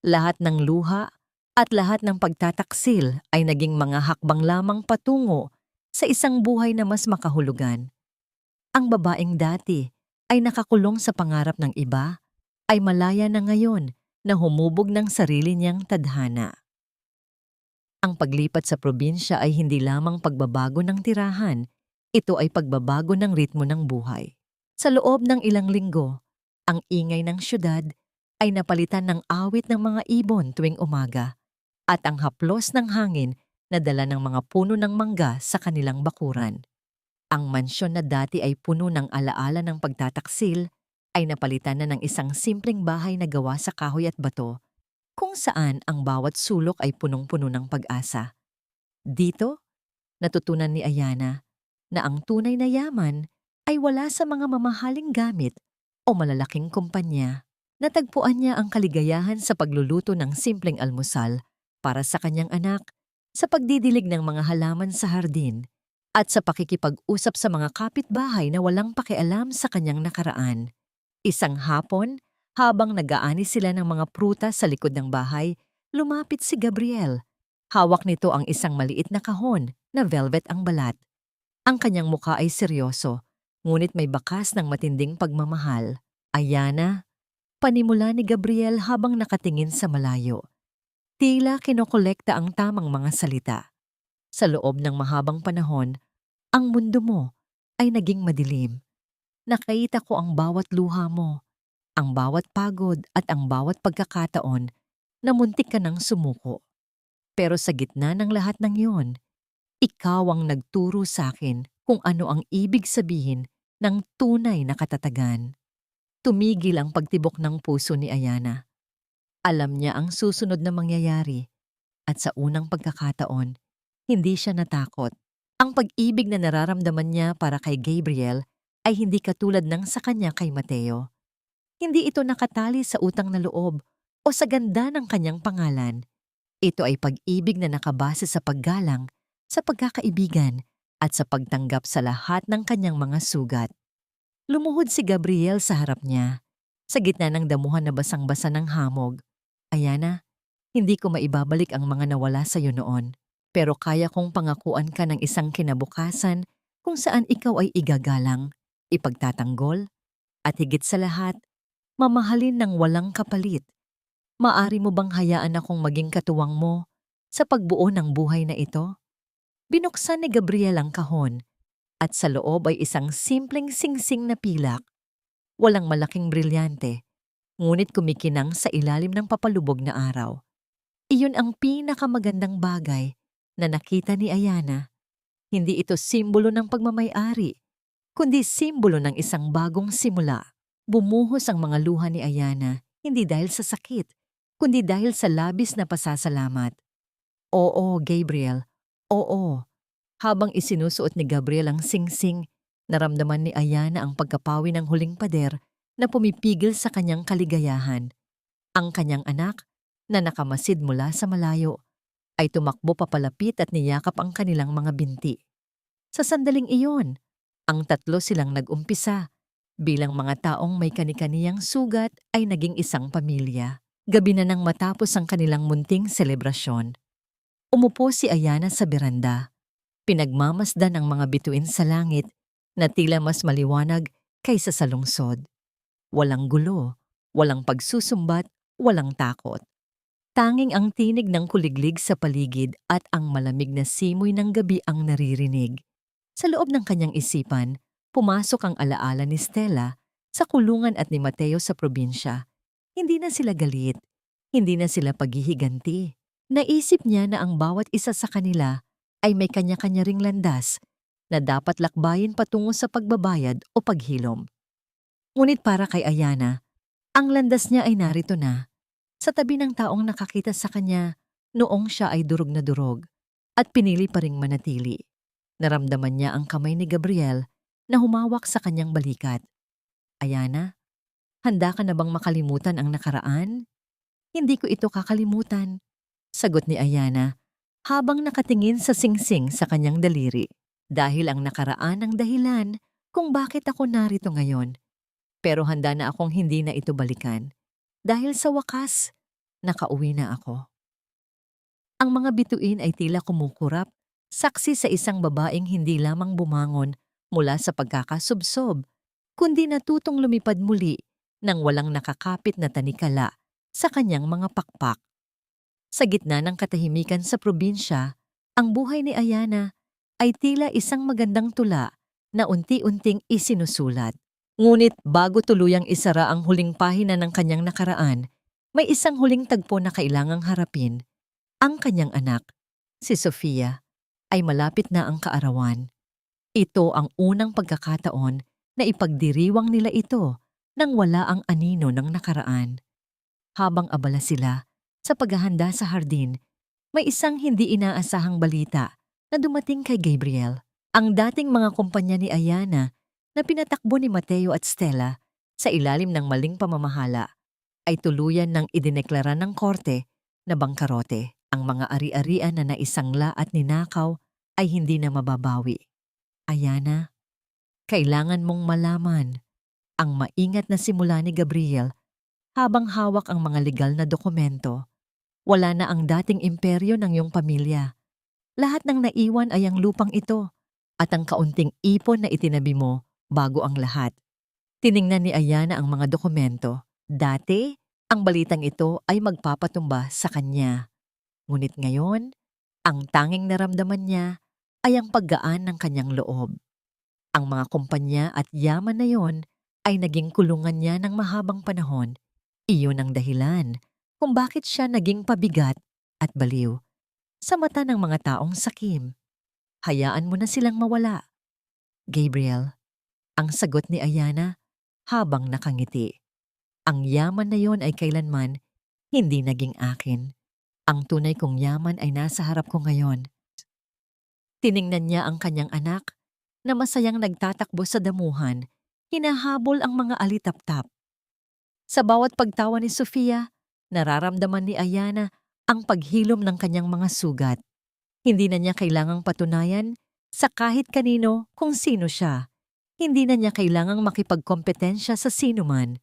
Speaker 1: lahat ng luha, at lahat ng pagtataksil ay naging mga hakbang lamang patungo sa isang buhay na mas makahulugan. Ang babaeng dati ay nakakulong sa pangarap ng iba, ay malaya na ngayon na humubog ng sarili niyang tadhana. Ang paglipat sa probinsya ay hindi lamang pagbabago ng tirahan, ito ay pagbabago ng ritmo ng buhay. Sa loob ng ilang linggo, ang ingay ng syudad ay napalitan ng awit ng mga ibon tuwing umaga at ang haplos ng hangin na dala ng mga puno ng mangga sa kanilang bakuran. Ang mansyon na dati ay puno ng alaala ng pagtataksil ay napalitan na ng isang simpleng bahay na gawa sa kahoy at bato, kung saan ang bawat sulok ay punong-puno ng pag-asa. Dito, natutunan ni Ayana na ang tunay na yaman ay wala sa mga mamahaling gamit o malalaking kumpanya. Natagpuan niya ang kaligayahan sa pagluluto ng simpleng almusal para sa kanyang anak, sa pagdidilig ng mga halaman sa hardin, at sa pakikipag-usap sa mga kapitbahay na walang pakialam sa kanyang nakaraan. Isang hapon, habang nag-aani sila ng mga prutas sa likod ng bahay, lumapit si Gabriel. Hawak nito ang isang maliit na kahon na velvet ang balat. Ang kanyang mukha ay seryoso, ngunit may bakas ng matinding pagmamahal. Ayana, panimula ni Gabriel habang nakatingin sa malayo. Tila kinokolekta ang tamang mga salita. Sa loob ng mahabang panahon, ang mundo mo ay naging madilim. Nakita ko ang bawat luha mo, ang bawat pagod at ang bawat pagkakataon na muntik ka ng sumuko. Pero sa gitna ng lahat ng iyon, ikaw ang nagturo sa akin kung ano ang ibig sabihin ng tunay na katatagan. Tumigil ang pagtibok ng puso ni Ayana. Alam niya ang susunod na mangyayari at sa unang pagkakataon, hindi siya natakot. Ang pag-ibig na nararamdaman niya para kay Gabriel ay hindi katulad ng sa kanya kay Mateo. Hindi ito nakatali sa utang na loob o sa ganda ng kanyang pangalan. Ito ay pag-ibig na nakabase sa paggalang, sa pagkakaibigan at sa pagtanggap sa lahat ng kanyang mga sugat. Lumuhod si Gabriel sa harap niya, sa gitna ng damuhan na basang-basa ng hamog. Ayana, hindi ko maibabalik ang mga nawala sa iyo noon, pero kaya kong pangakuan ka ng isang kinabukasan kung saan ikaw ay igagalang, ipagtatanggol, at higit sa lahat, mamahalin ng walang kapalit. Maari mo bang hayaan akong maging katuwang mo sa pagbuo ng buhay na ito? Binuksan ni Gabriel ang kahon at sa loob ay isang simpleng singsing na pilak. Walang malaking brilyante, ngunit kumikinang sa ilalim ng papalubog na araw. Iyon ang pinakamagandang bagay na nakita ni Ayana. Hindi ito simbolo ng pagmamay-ari, kundi simbolo ng isang bagong simula. Bumuhos ang mga luha ni Ayana, hindi dahil sa sakit, kundi dahil sa labis na pasasalamat. Oo, Gabriel, oo. Habang isinusuot ni Gabriel ang singsing, naramdaman ni Ayana ang pagkapawi ng huling pader na pumipigil sa kanyang kaligayahan. Ang kanyang anak, na nakamasid mula sa malayo, ay tumakbo papalapit at niyakap ang kanilang mga binti. Sa sandaling iyon, ang tatlo silang nag-umpisa. Bilang mga taong may kani-kaniyang sugat ay naging isang pamilya. Gabi na nang matapos ang kanilang munting selebrasyon. Umupo si Ayana sa beranda. Pinagmamasdan ang mga bituin sa langit na tila mas maliwanag kaysa sa lungsod. Walang gulo, walang pagsusumbat, walang takot. Tanging ang tinig ng kuliglig sa paligid at ang malamig na simoy ng gabi ang naririnig. Sa loob ng kanyang isipan, pumasok ang alaala ni Stella sa kulungan at ni Mateo sa probinsya. Hindi na sila galit, hindi na sila paghihiganti. Naisip niya na ang bawat isa sa kanila ay may kanya-kanya ring landas na dapat lakbayin patungo sa pagbabayad o paghilom. Ngunit para kay Ayana, ang landas niya ay narito na, sa tabi ng taong nakakita sa kanya noong siya ay durog na durog at pinili pa ring manatili. Naramdaman niya ang kamay ni Gabriel na humawak sa kanyang balikat. Ayana, handa ka na bang makalimutan ang nakaraan? Hindi ko ito kakalimutan, sagot ni Ayana habang nakatingin sa singsing sa kanyang daliri. Dahil ang nakaraan ang dahilan kung bakit ako narito ngayon. Pero handa na akong hindi na ito balikan. Dahil sa wakas, nakauwi na ako. Ang mga bituin ay tila kumukurap, saksi sa isang babaeng hindi lamang bumangon mula sa pagkakasubsob, kundi natutong lumipad muli nang walang nakakapit na tanikala sa kanyang mga pakpak. Sa gitna ng katahimikan sa probinsya, ang buhay ni Ayana ay tila isang magandang tula na unti-unting isinusulat. Ngunit bago tuluyang isara ang huling pahina ng kanyang nakaraan, may isang huling tagpo na kailangang harapin. Ang kanyang anak, si Sofia, ay malapit na ang kaarawan. Ito ang unang pagkakataon na ipagdiriwang nila ito nang wala ang anino ng nakaraan. Habang abala sila sa paghahanda sa hardin, may isang hindi inaasahang balita na dumating kay Gabriel. Ang dating mga kumpanya ni Ayana na pinatakbo ni Mateo at Stella sa ilalim ng maling pamamahala ay tuluyan ng idineklara ng korte na bangkarote. Ang mga ari-arian na naisangla at ninakaw ay hindi na mababawi. Ayana, kailangan mong malaman ang maingat na simula ni Gabriel habang hawak ang mga legal na dokumento. Wala na ang dating imperyo ng iyong pamilya. Lahat ng naiwan ay ang lupang ito at ang kaunting ipon na itinabi mo bago ang lahat. Tiningnan ni Ayana ang mga dokumento. Dati, ang balitang ito ay magpapatumba sa kanya. Ngunit ngayon, ang tanging naramdaman niya ay ang paggaan ng kanyang loob. Ang mga kumpanya at yaman na yon ay naging kulungan niya ng mahabang panahon. Iyon ang dahilan kung bakit siya naging pabigat at baliw sa mata ng mga taong sakim. Hayaan mo na silang mawala. Gabriel, ang sagot ni Ayana habang nakangiti. Ang yaman na yon ay kailanman hindi naging akin. Ang tunay kong yaman ay nasa harap ko ngayon. Tiningnan niya ang kanyang anak na masayang nagtatakbo sa damuhan, hinahabol ang mga alitaptap. Sa bawat pagtawa ni Sofia, nararamdaman ni Ayana ang paghilom ng kanyang mga sugat. Hindi na niya kailangang patunayan sa kahit kanino kung sino siya. Hindi na niya kailangang makipagkompetensya sa sino man.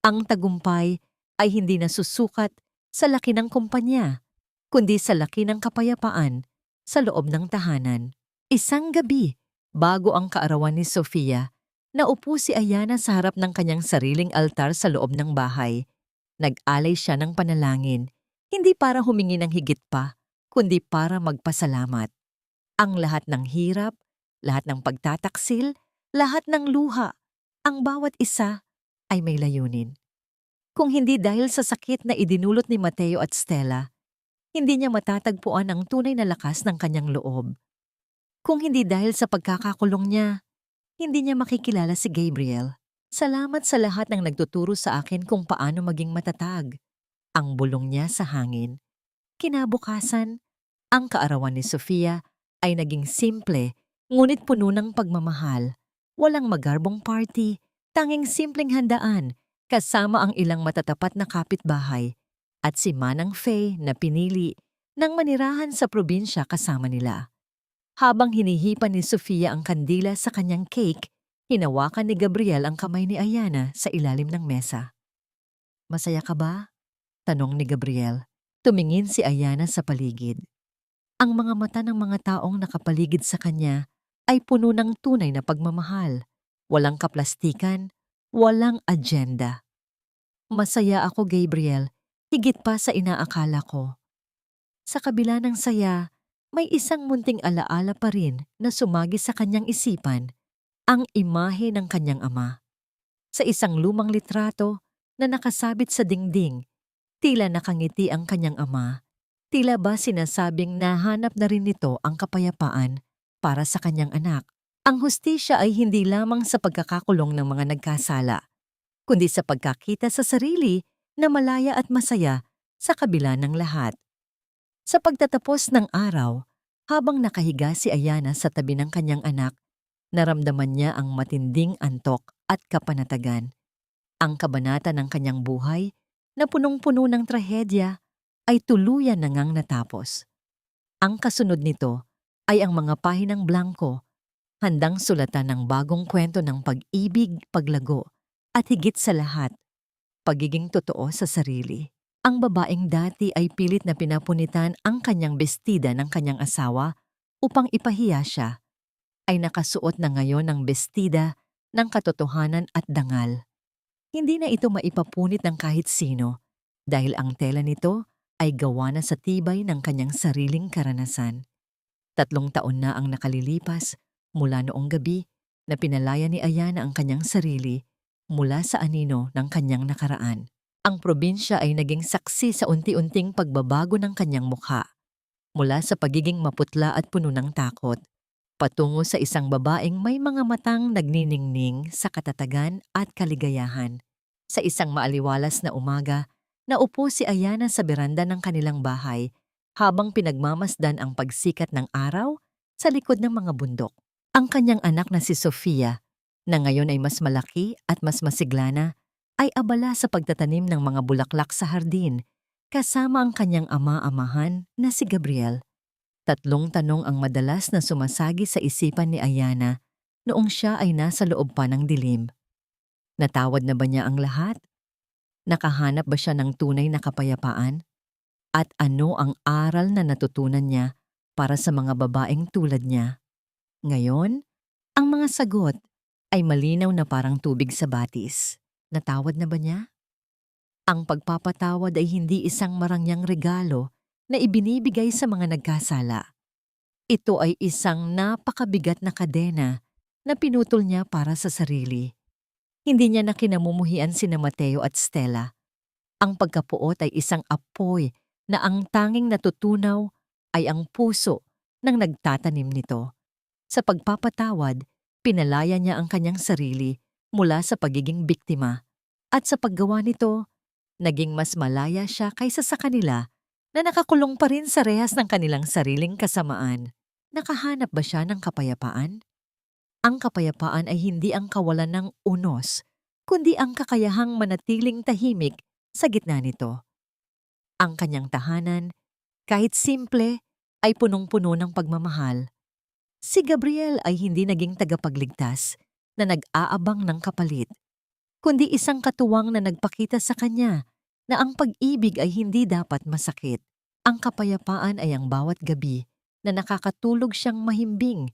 Speaker 1: Ang tagumpay ay hindi na susukat sa laki ng kumpanya, kundi sa laki ng kapayapaan sa loob ng tahanan. Isang gabi, bago ang kaarawan ni Sofia, naupo si Ayana sa harap ng kanyang sariling altar sa loob ng bahay. Nag-alay siya ng panalangin, hindi para humingi ng higit pa, kundi para magpasalamat. Ang lahat ng hirap, lahat ng pagtataksil, lahat ng luha, ang bawat isa ay may layunin. Kung hindi dahil sa sakit na idinulot ni Mateo at Stella, hindi niya matatagpuan ang tunay na lakas ng kanyang loob. Kung hindi dahil sa pagkakakulong niya, hindi niya makikilala si Gabriel. Salamat sa lahat ng nagtuturo sa akin kung paano maging matatag. Ang bulong niya sa hangin. Kinabukasan, ang kaarawan ni Sofia ay naging simple, ngunit puno ng pagmamahal. Walang magarbong party, tanging simpleng handaan, kasama ang ilang matatapat na kapitbahay at si Manang Faye na pinili ng manirahan sa probinsya kasama nila. Habang hinihipan ni Sofia ang kandila sa kanyang cake, hinawakan ni Gabriel ang kamay ni Ayana sa ilalim ng mesa. Masaya ka ba? Tanong ni Gabriel. Tumingin si Ayana sa paligid. Ang mga mata ng mga taong nakapaligid sa kanya ay puno ng tunay na pagmamahal. Walang kaplastikan, walang agenda. Masaya ako, Gabriel, higit pa sa inaakala ko. Sa kabila ng saya, may isang munting alaala pa rin na sumagi sa kanyang isipan, ang imahe ng kanyang ama. Sa isang lumang litrato na nakasabit sa dingding, tila nakangiti ang kanyang ama. Tila ba sinasabing nahanap na rin nito ang kapayapaan para sa kanyang anak. Ang hustisya ay hindi lamang sa pagkakakulong ng mga nagkasala, kundi sa pagkakita sa sarili na malaya at masaya sa kabila ng lahat. Sa pagtatapos ng araw, habang nakahiga si Ayana sa tabi ng kanyang anak, naramdaman niya ang matinding antok at kapanatagan. Ang kabanata ng kanyang buhay, na punong-puno ng trahedya, ay tuluyan na ngang natapos. Ang kasunod nito ay ang mga pahinang blanko, handang sulatan ng bagong kwento ng pag-ibig, paglago, at higit sa lahat, pagiging totoo sa sarili. Ang babaeng dati ay pilit na pinapunitan ang kanyang bestida ng kanyang asawa upang ipahiya siya, ay nakasuot na ngayon ng bestida ng katotohanan at dangal. Hindi na ito maipapunit ng kahit sino dahil ang tela nito ay gawa na sa tibay ng kanyang sariling karanasan. 3 taon na ang nakalilipas mula noong gabi na pinalaya ni Ayana ang kanyang sarili mula sa anino ng kanyang nakaraan. Ang probinsya ay naging saksi sa unti-unting pagbabago ng kanyang mukha. mula sa pagiging maputla at puno ng takot, patungo sa isang babaeng may mga matang nagniningning sa katatagan at kaligayahan. Sa isang maaliwalas na umaga, naupo si Ayana sa beranda ng kanilang bahay habang pinagmamasdan ang pagsikat ng araw sa likod ng mga bundok. Ang kanyang anak na si Sofia, na ngayon ay mas malaki at mas masiglana, ay abala sa pagtatanim ng mga bulaklak sa hardin, kasama ang kanyang ama-amahan na si Gabriel. Tatlong tanong ang madalas na sumasagi sa isipan ni Ayana noong siya ay nasa loob pa ng dilim. Natawad na ba niya ang lahat? Nakahanap ba siya ng tunay na kapayapaan? At ano ang aral na natutunan niya para sa mga babaeng tulad niya? Ngayon, ang mga sagot ay malinaw na parang tubig sa batis. Natawad na ba niya? Ang pagpapatawad ay hindi isang marangyang regalo na ibinibigay sa mga nagkasala. Ito ay isang napakabigat na kadena na pinutol niya para sa sarili. Hindi niya na kinamumuhian sina Mateo at Stella. Ang pagkapuot ay isang apoy na ang tanging natutunaw ay ang puso ng nagtatanim nito. Sa pagpapatawad, pinalaya niya ang kanyang sarili mula sa pagiging biktima. At sa paggawa nito, naging mas malaya siya kaysa sa kanila na nakakulong pa rin sa rehas ng kanilang sariling kasamaan. Nakahanap ba siya ng kapayapaan? Ang kapayapaan ay hindi ang kawalan ng unos, kundi ang kakayahang manatiling tahimik sa gitna nito. Ang kanyang tahanan, kahit simple, ay punong-puno ng pagmamahal. Si Gabriel ay hindi naging tagapagligtas na nag-aabang ng kapalit, kundi isang katuwang na nagpakita sa kanya na ang pag-ibig ay hindi dapat masakit. Ang kapayapaan ay ang bawat gabi na nakakatulog siyang mahimbing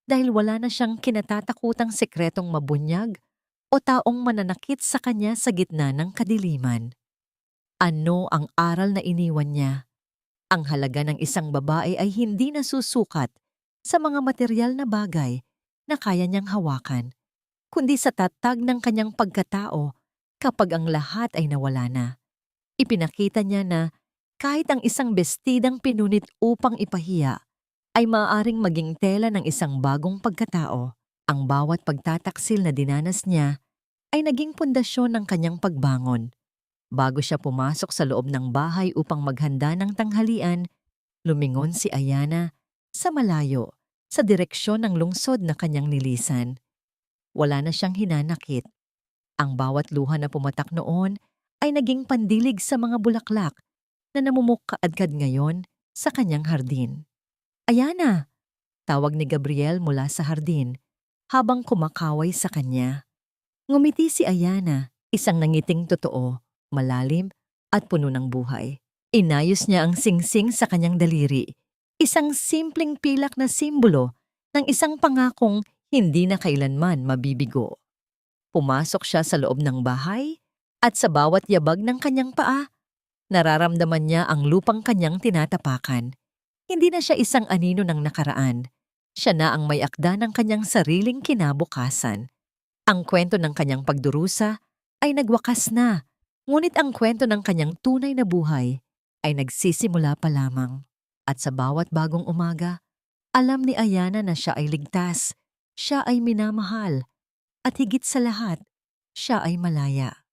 Speaker 1: dahil wala na siyang kinatatakutang sekretong mabunyag o taong mananakit sa kanya sa gitna ng kadiliman. Ano ang aral na iniwan niya? Ang halaga ng isang babae ay hindi nasusukat sa mga material na bagay na kaya niyang hawakan, kundi sa tatag ng kanyang pagkatao kapag ang lahat ay nawala na. Ipinakita niya na kahit ang isang bestidang pinunit upang ipahiya ay maaaring maging tela ng isang bagong pagkatao. Ang bawat pagtataksil na dinanas niya ay naging pundasyon ng kanyang pagbangon. Bago siya pumasok sa loob ng bahay upang maghanda ng tanghalian, lumingon si Ayana sa malayo sa direksyon ng lungsod na kanyang nilisan. Wala na siyang hinanakit. Ang bawat luha na pumatak noon ay naging pandilig sa mga bulaklak na namumukadkad ngayon sa kanyang hardin. Ayana! Tawag ni Gabriel mula sa hardin habang kumakaway sa kanya. Ngumiti si Ayana, isang nangiting totoo, malalim at puno ng buhay. Inayos niya ang singsing sa kanyang daliri, isang simpleng pilak na simbolo ng isang pangakong hindi na kailanman mabibigo. Pumasok siya sa loob ng bahay at sa bawat yabag ng kanyang paa, nararamdaman niya ang lupang kanyang tinatapakan. Hindi na siya isang anino ng nakaraan. Siya na ang may akda ng kanyang sariling kinabukasan. Ang kwento ng kanyang pagdurusa ay nagwakas na, ngunit ang kwento ng kanyang tunay na buhay ay nagsisimula pa lamang. At sa bawat bagong umaga, alam ni Ayana na siya ay ligtas, siya ay minamahal, at higit sa lahat, siya ay malaya.